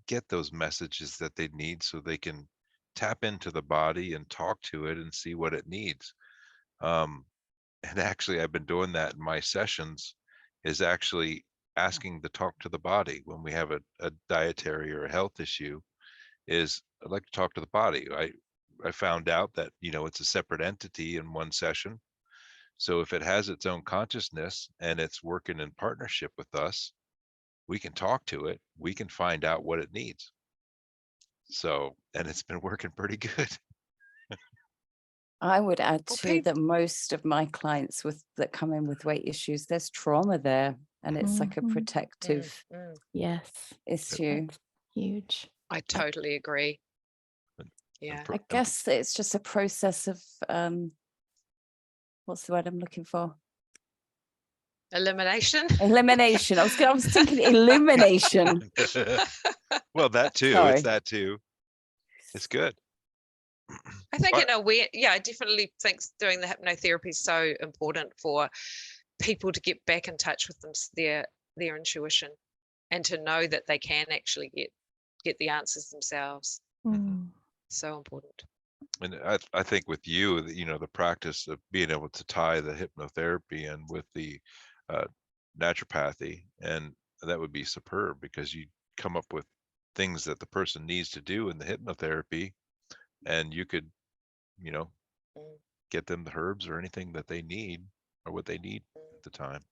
[SPEAKER 4] get those messages that they need, so they can tap into the body and talk to it and see what it needs. And actually, I've been doing that in my sessions, is actually asking to talk to the body when we have a dietary or a health issue. Is I'd like to talk to the body. I found out that, it's a separate entity in one session. So if it has its own consciousness and it's working in partnership with us, we can talk to it. We can find out what it needs. So, and it's been working pretty good.
[SPEAKER 3] I would add too that most of my clients that come in with weight issues, there's trauma there, and it's like a protective
[SPEAKER 2] Yes,
[SPEAKER 3] issue.
[SPEAKER 2] that's huge.
[SPEAKER 1] I totally agree. Yeah.
[SPEAKER 3] I guess it's just a process of what's the word I'm looking for?
[SPEAKER 1] Elimination.
[SPEAKER 3] Elimination. I was thinking illumination.
[SPEAKER 4] Well, that too.
[SPEAKER 3] Sorry.
[SPEAKER 4] It's that too. It's good.
[SPEAKER 1] I think I definitely think doing the hypnotherapy is so important for people to get back in touch with their intuition, and to know that they can actually get the answers themselves. So important.
[SPEAKER 4] And I think with you, the practice of being able to tie the hypnotherapy in with the naturopathy, and that would be superb, because you come up with things that the person needs to do in the hypnotherapy, and you could, get them the herbs or anything that they need, or what they need at the time.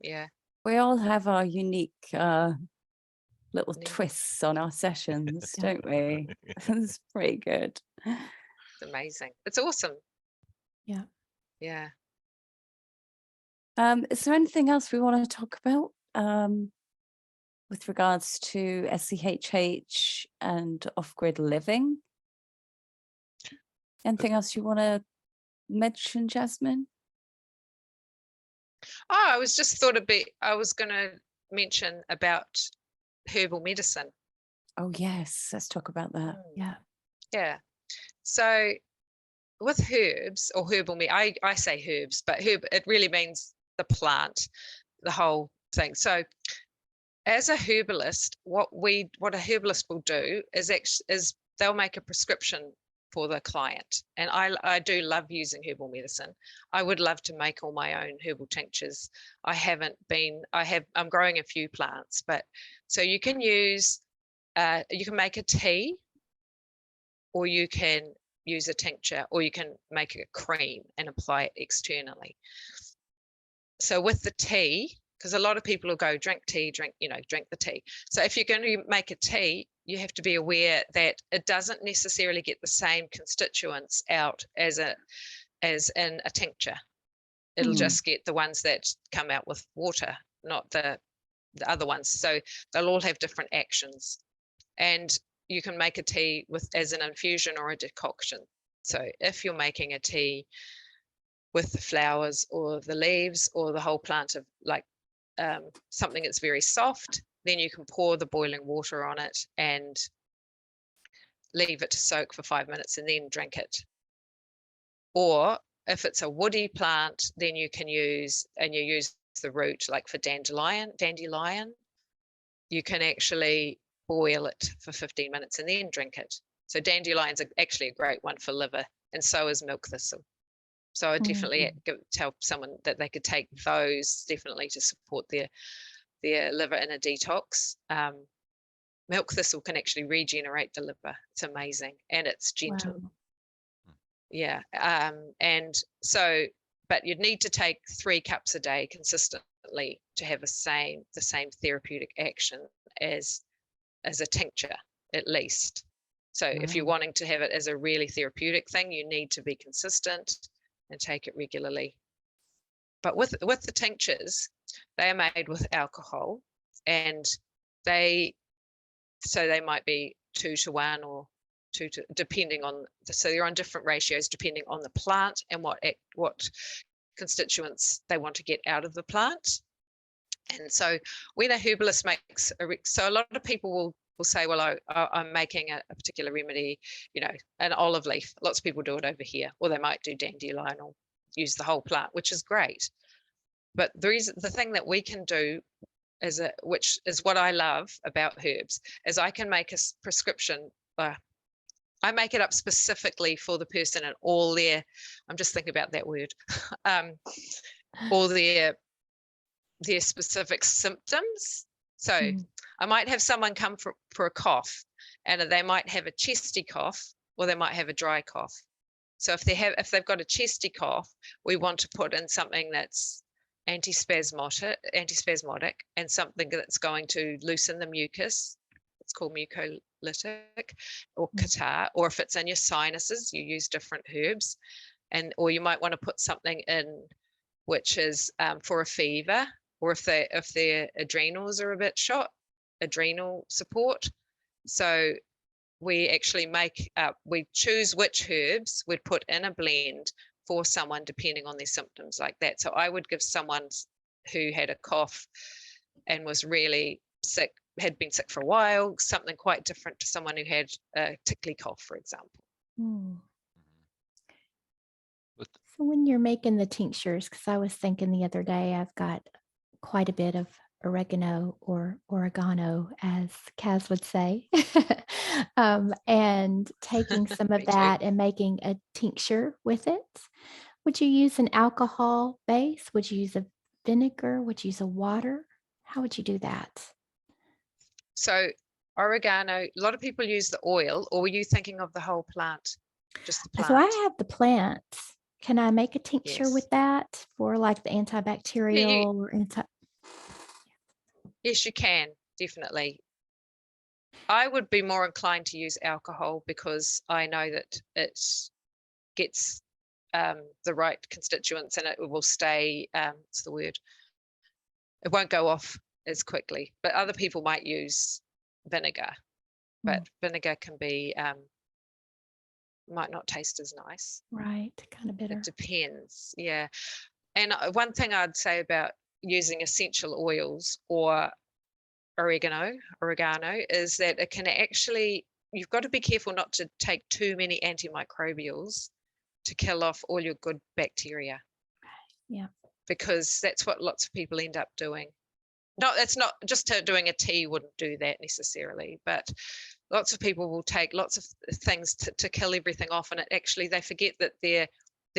[SPEAKER 1] Yeah.
[SPEAKER 3] We all have our unique little twists on our sessions, don't we? It's pretty good.
[SPEAKER 1] It's amazing. It's awesome.
[SPEAKER 2] Yeah.
[SPEAKER 1] Yeah.
[SPEAKER 3] Is there anything else we want to talk about with regards to SCHH and Offgrid Living? Anything else you want to mention, Jasmin?
[SPEAKER 1] Oh, I was just I was going to mention about herbal medicine.
[SPEAKER 3] Oh, yes. Let's talk about that.
[SPEAKER 2] Yeah.
[SPEAKER 1] Yeah. So with herbs, or herbal, I say herbs, but it really means the plant, the whole thing. So as a herbalist, what a herbalist will do is they'll make a prescription for the client. And I do love using herbal medicine. I would love to make all my own herbal tinctures. I'm growing a few plants, but so you can use, you can make a tea, or you can use a tincture, or you can make a cream and apply it externally. So with the tea, because a lot of people will go drink tea, drink the tea. So if you're going to make a tea, you have to be aware that it doesn't necessarily get the same constituents out as in a tincture. It'll just get the ones that come out with water, not the other ones. So they'll all have different actions. And you can make a tea as an infusion or a decoction. So if you're making a tea with the flowers or the leaves or the whole plant of something that's very soft, then you can pour the boiling water on it and leave it to soak for 5 minutes and then drink it. Or if it's a woody plant, then you use the root, like for dandelion, you can actually boil it for 15 minutes and then drink it. So dandelions are actually a great one for liver, and so is milk thistle. So I definitely tell someone that they could take those definitely to support their liver in a detox. Milk thistle can actually regenerate the liver. It's amazing, and it's gentle.
[SPEAKER 2] Wow.
[SPEAKER 1] Yeah. And so, but you'd need to take 3 cups a day consistently to have the same therapeutic action as a tincture, at least. So if you're wanting to have it as a really therapeutic thing, you need to be consistent and take it regularly. But with the tinctures, they are made with alcohol, and they might be 2 to 1 or 2 to, depending on so they're on different ratios depending on the plant and what constituents they want to get out of the plant. And so when a herbalist makes so a lot of people will say, well, I'm making a particular remedy, an olive leaf. Lots of people do it over here, or they might do dandelion or use the whole plant, which is great. But the thing that we can do which is what I love about herbs, is I can make a prescription. I make it up specifically for the person and all their, I'm just thinking about that word, all their specific symptoms. So I might have someone come for a cough, and they might have a chesty cough, or they might have a dry cough. So if they've got a chesty cough, we want to put in something that's antispasmodic and something that's going to loosen the mucus. It's called mucolytic or catarrh. Or if it's in your sinuses, you use different herbs, or you might want to put something in which is for a fever, or if their adrenals are a bit shot, adrenal support. So we actually we choose which herbs we'd put in a blend for someone depending on their symptoms like that. So I would give someone who had a cough and was really sick, had been sick for a while, something quite different to someone who had a tickly cough, for example.
[SPEAKER 2] So when you're making the tinctures, because I was thinking the other day, I've got quite a bit of oregano or oregano, as Kaz would say, and taking some of that and making a tincture with it. Would you use an alcohol base? Would you use a vinegar? Would you use a water? How would you do that?
[SPEAKER 1] So oregano, a lot of people use the oil, or were you thinking of the whole plant? Just the plant?
[SPEAKER 2] So I have the plant. Can I make a tincture with that for like the antibacterial or
[SPEAKER 1] Yes, you can, definitely. I would be more inclined to use alcohol because I know that it gets the right constituents and it will stay, what's the word? It won't go off as quickly, but other people might use vinegar, but vinegar can be, might not taste as nice.
[SPEAKER 2] Right, kind of bitter.
[SPEAKER 1] It depends, yeah. And one thing I'd say about using essential oils or oregano is that it can actually, you've got to be careful not to take too many antimicrobials to kill off all your good bacteria.
[SPEAKER 2] Yeah.
[SPEAKER 1] Because that's what lots of people end up doing. No, that's not just doing a tea wouldn't do that necessarily, but lots of people will take lots of things to kill everything off, and they forget that their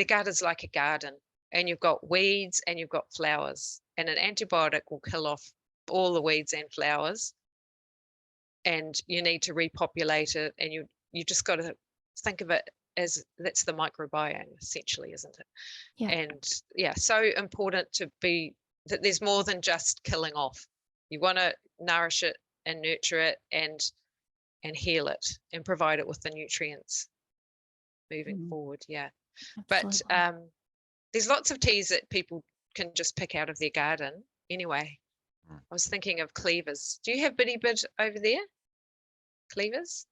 [SPEAKER 1] gut is like a garden, and you've got weeds and you've got flowers, and an antibiotic will kill off all the weeds and flowers, and you need to repopulate it, and you just got to think of it as that's the microbiome essentially, isn't it? Yeah. And yeah, so important to be that there's more than just killing off. You want to nourish it and nurture it and heal it and provide it with the nutrients moving forward. Yeah.
[SPEAKER 2] Absolutely.
[SPEAKER 1] But there's lots of teas that people can just pick out of their garden anyway. I was thinking of cleavers. Do you have bitty bit over there? Cleavers?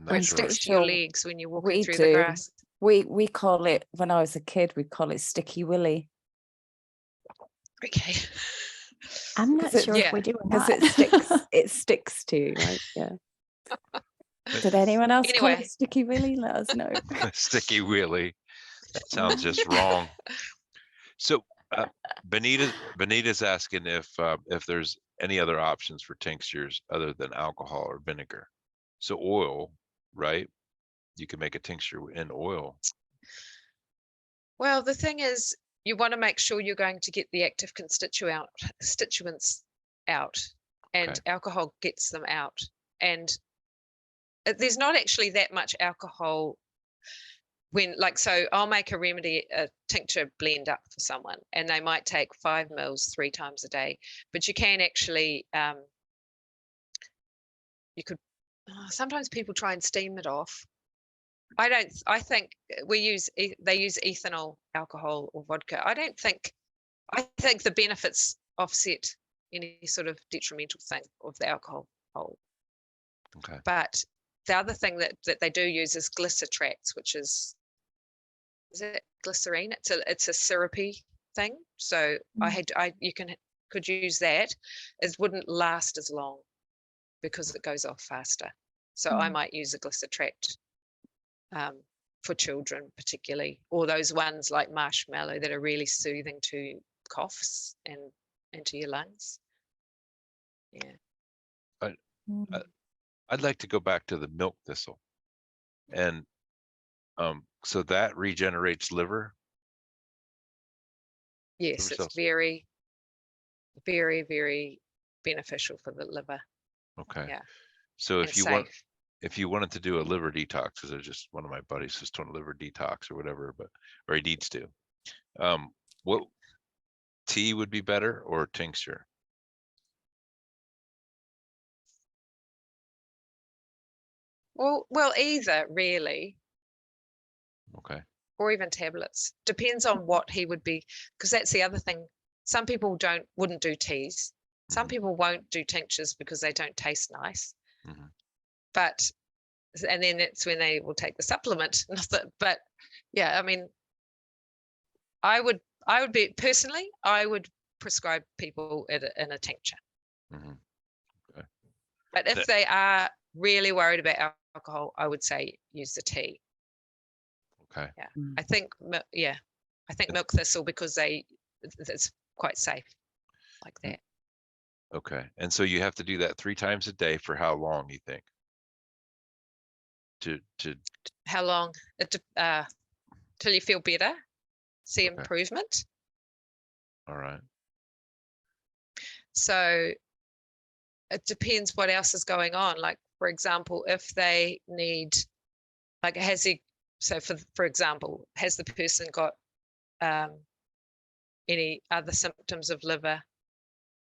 [SPEAKER 1] Where it sticks to your legs when you're walking through the grass.
[SPEAKER 3] We call it, when I was a kid, we call it sticky willy.
[SPEAKER 1] Okay.
[SPEAKER 2] I'm not sure if we do or not.
[SPEAKER 3] Because it sticks to you, right? Yeah. Did anyone else call it sticky willy? Let us know.
[SPEAKER 4] Sticky willy. That sounds just wrong. So Benita's asking if there's any other options for tinctures other than alcohol or vinegar. So oil, right? You can make a tincture in oil.
[SPEAKER 1] Well, the thing is, you want to make sure you're going to get the active constituents out, and alcohol gets them out. And there's not actually that much alcohol when, like, so I'll make a tincture blend up for someone, and they might take 5 mils 3 times a day, but you can actually, you could, sometimes people try and steam it off. I think they use ethanol alcohol or vodka. I think the benefits offset any sort of detrimental thing of the alcohol.
[SPEAKER 4] Okay.
[SPEAKER 1] But the other thing that they do use is glycetrates, which is it glycerine? It's a syrupy thing. So you could use that. It wouldn't last as long because it goes off faster. So I might use a glycetrate for children particularly, or those ones like marshmallow that are really soothing to coughs and to your lungs. Yeah.
[SPEAKER 4] I'd like to go back to the milk thistle, and so that regenerates liver.
[SPEAKER 1] Yes, it's very, very, very beneficial for the liver.
[SPEAKER 4] Okay.
[SPEAKER 1] Yeah.
[SPEAKER 4] So if you wanted to do a liver detox, because there's just one of my buddies just doing a liver detox or whatever, or he needs to, what tea would be better or tincture?
[SPEAKER 1] Well, either really.
[SPEAKER 4] Okay.
[SPEAKER 1] Or even tablets. Depends on what he would be, because that's the other thing. Some people wouldn't do teas. Some people won't do tinctures because they don't taste nice. And then that's when they will take the supplement. But yeah, I mean, I would be personally, I would prescribe people in a tincture.
[SPEAKER 4] Okay.
[SPEAKER 1] But if they are really worried about alcohol, I would say use the tea.
[SPEAKER 4] Okay.
[SPEAKER 1] Yeah, I think milk thistle, because it's quite safe like that.
[SPEAKER 4] Okay, and so you have to do that 3 times a day for how long, you think? To
[SPEAKER 1] How long? Till you feel better, see improvement.
[SPEAKER 4] All right.
[SPEAKER 1] So it depends what else is going on. Like, for example, if they need, like, for example, has the person got any other symptoms of liver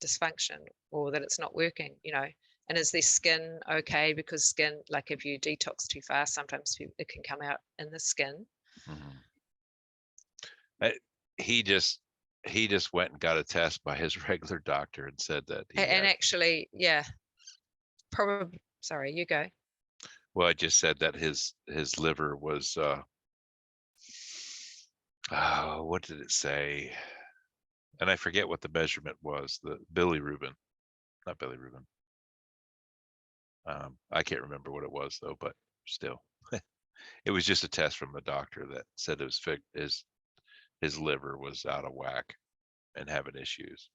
[SPEAKER 1] dysfunction, or that it's not working, and is their skin okay? Because skin, like, if you detox too fast, sometimes it can come out in the skin.
[SPEAKER 4] He just went and got a test by his regular doctor and said that
[SPEAKER 1] actually, yeah, probably. Sorry, you go.
[SPEAKER 4] Well, I just said that his liver was what did it say? And I forget what the measurement was. The bilirubin, not bilirubin. I can't remember what it was though, but still, it was just a test from the doctor that said it was his liver was out of whack and having issues.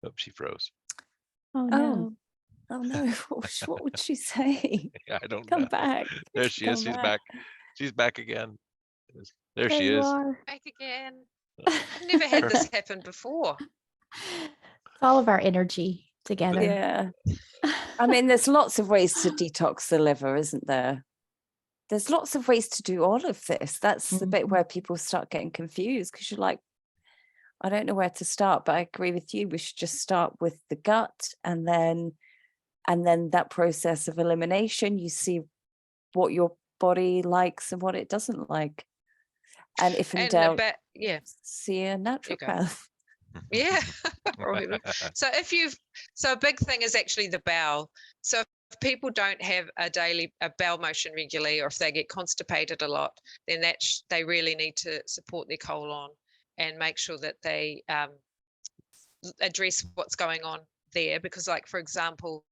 [SPEAKER 4] Oh, she froze.
[SPEAKER 2] Oh no.
[SPEAKER 3] Oh no, what would she say?
[SPEAKER 4] I don't
[SPEAKER 3] Come
[SPEAKER 4] know.
[SPEAKER 3] back.
[SPEAKER 4] There she is. She's back. She's back again. There she
[SPEAKER 2] you
[SPEAKER 4] is.
[SPEAKER 2] are.
[SPEAKER 1] Back again. I've never had this happen before.
[SPEAKER 2] It's all of our energy together.
[SPEAKER 3] Yeah. I mean, there's lots of ways to detox the liver, isn't there? There's lots of ways to do all of this. That's the bit where people start getting confused, because you're like, I don't know where to start, but I agree with you. We should just start with the gut, and then that process of elimination, you see what your body likes and what it doesn't like. And if in
[SPEAKER 1] And
[SPEAKER 3] doubt,
[SPEAKER 1] yeah,
[SPEAKER 3] see a
[SPEAKER 1] you go.
[SPEAKER 3] naturopath.
[SPEAKER 1] Yeah. So so a big thing is actually the bowel. So if people don't have a bowel motion regularly, or if they get constipated a lot, then they really need to support their colon and make sure that they address what's going on there. Because, like, for example,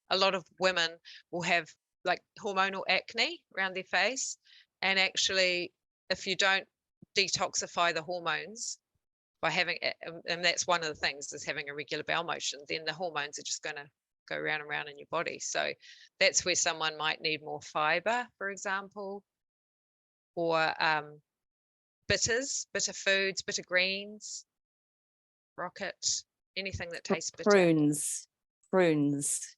[SPEAKER 1] a lot of women will have like hormonal acne around their face, and actually if you don't detoxify the hormones by having, and that's one of the things, is having a regular bowel motion, then the hormones are just going to go round and round in your body. So that's where someone might need more fiber, for example, or bitter foods, bitter greens, rocket, anything that tastes bitter.
[SPEAKER 3] Prunes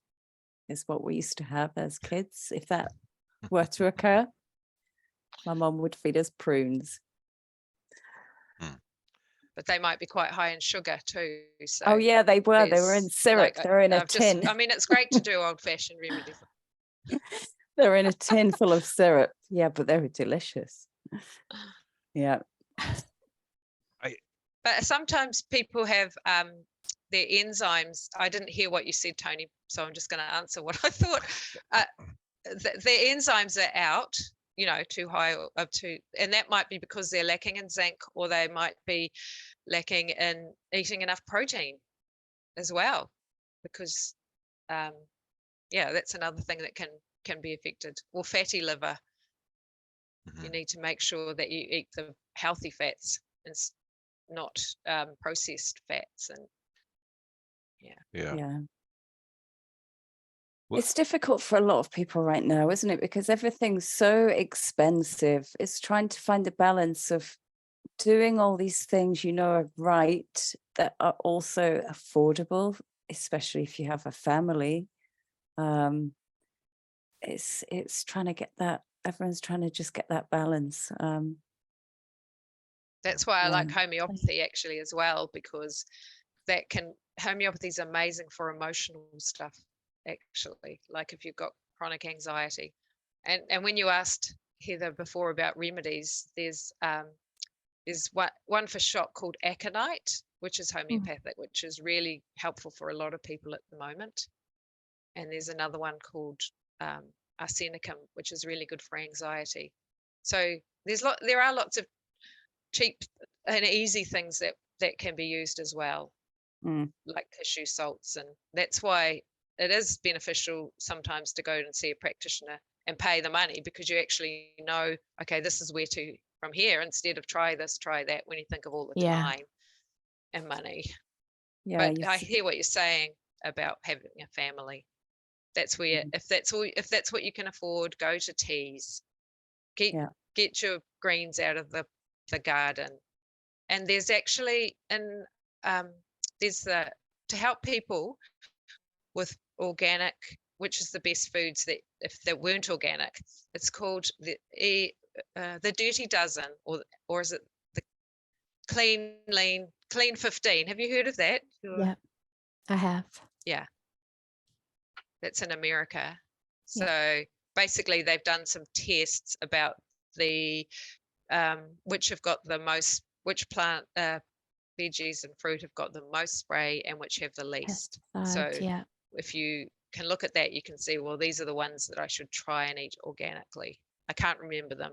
[SPEAKER 3] is what we used to have as kids. If that were to occur, my mum would feed us prunes.
[SPEAKER 1] But they might be quite high in sugar too. So
[SPEAKER 3] oh yeah, they were in syrup.
[SPEAKER 1] like,
[SPEAKER 3] they're in a tin.
[SPEAKER 1] I mean, it's great to do old-fashioned remedies.
[SPEAKER 3] They're in a tin full of syrup. Yeah, but they were delicious. Yeah.
[SPEAKER 1] But sometimes people have their enzymes. I didn't hear what you said, Tony, so I'm just going to answer what I thought. Their enzymes are out, too high, or too, and that might be because they're lacking in zinc, or they might be lacking in eating enough protein as well, because that's another thing that can be affected. Or fatty liver. You need to make sure that you eat the healthy fats and not processed fats. And
[SPEAKER 3] yeah.
[SPEAKER 4] Well,
[SPEAKER 3] it's difficult for a lot of people right now, isn't it? Because everything's so expensive. It's trying to find a balance of doing all these things are right, that are also affordable, especially if you have a family. It's trying to get that, everyone's trying to just get that balance.
[SPEAKER 1] That's why I like homeopathy actually as well, because homeopathy is amazing for emotional stuff, actually, like if you've got chronic anxiety. And when you asked Heather before about remedies, there's one for shock called aconite, which is homeopathic, which is really helpful for a lot of people at the moment. And there's another one called arsenicum, which is really good for anxiety. So there are lots of cheap and easy things that can be used as well, like tissue salts. And that's why it is beneficial sometimes to go and see a practitioner and pay the money, because you actually know, okay, this is where to from here, instead of try this, try that, when you think of all the time and money. But I hear what you're saying about having a family. That's where, if that's what you can afford, go to teas. Get your greens out of the garden. And there's actually to help people with organic, which is the best foods that if they weren't organic, it's called the Dirty Dozen, or is it the Clean 15? Have you heard of that?
[SPEAKER 2] Yeah, I have.
[SPEAKER 1] Yeah, that's in America. So basically they've done some tests about the which plant veggies and fruit have got the most spray and which have the least. So if you can look at that, you can see, well, these are the ones that I should try and eat organically. I can't remember them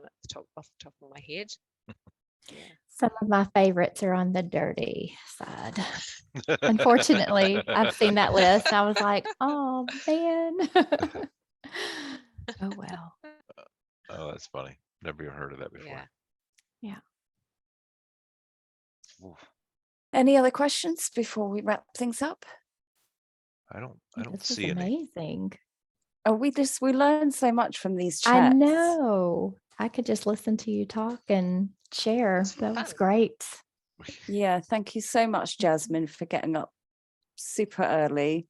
[SPEAKER 1] off the top of my head.
[SPEAKER 2] Some of my favorites are on the dirty side. Unfortunately, I've seen that list. I was like, oh man. Oh well.
[SPEAKER 4] Oh, that's funny. Never even heard of that before.
[SPEAKER 2] Yeah.
[SPEAKER 4] Oof.
[SPEAKER 3] Any other questions before we wrap things up?
[SPEAKER 4] I don't
[SPEAKER 2] This
[SPEAKER 4] see
[SPEAKER 2] was
[SPEAKER 4] any.
[SPEAKER 2] amazing.
[SPEAKER 3] Oh, we learn so much from these chats.
[SPEAKER 2] I know. I could just listen to you talk and share. That was great.
[SPEAKER 3] Yeah, thank you so much, Jasmin, for getting up super early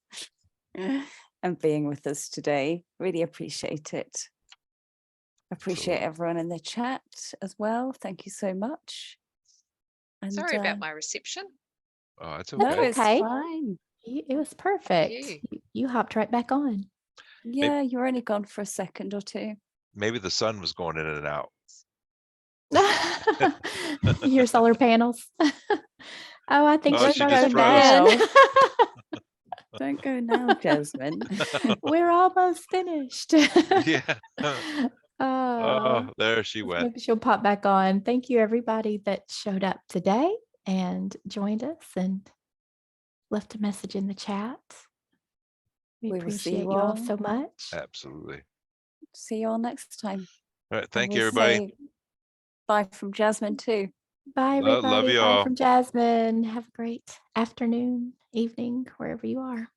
[SPEAKER 3] and being with us today. Really appreciate it. Appreciate everyone in the chat as well. Thank you so much. And,
[SPEAKER 1] Sorry about my reception.
[SPEAKER 4] Oh, that's
[SPEAKER 3] No,
[SPEAKER 4] okay.
[SPEAKER 3] it's
[SPEAKER 2] okay.
[SPEAKER 3] fine.
[SPEAKER 2] It was perfect.
[SPEAKER 1] you.
[SPEAKER 2] You hopped right back on.
[SPEAKER 3] Yeah, you're only gone for a second or two.
[SPEAKER 4] Maybe the sun was going in and out.
[SPEAKER 2] Your solar panels. Oh, I think
[SPEAKER 4] Oh,
[SPEAKER 2] she's
[SPEAKER 4] she
[SPEAKER 2] back
[SPEAKER 4] just
[SPEAKER 2] again.
[SPEAKER 3] Don't go now, Jasmine.
[SPEAKER 2] We're almost finished.
[SPEAKER 4] Yeah.
[SPEAKER 2] Oh,
[SPEAKER 4] Oh, there she went.
[SPEAKER 2] maybe she'll pop back on. Thank you, everybody that showed up today and joined us and left a message in the chat. We
[SPEAKER 3] We will see
[SPEAKER 2] appreciate
[SPEAKER 3] you
[SPEAKER 2] you all
[SPEAKER 3] all.
[SPEAKER 2] so much.
[SPEAKER 4] Absolutely.
[SPEAKER 3] See you all next time.
[SPEAKER 4] All right.
[SPEAKER 3] And
[SPEAKER 4] Thank you,
[SPEAKER 3] we'll
[SPEAKER 4] everybody.
[SPEAKER 3] say bye from Jasmine too.
[SPEAKER 2] Bye,
[SPEAKER 4] Love
[SPEAKER 2] everybody.
[SPEAKER 4] you
[SPEAKER 2] Bye
[SPEAKER 4] all.
[SPEAKER 2] from Jasmine. Have a great afternoon, evening, wherever you are.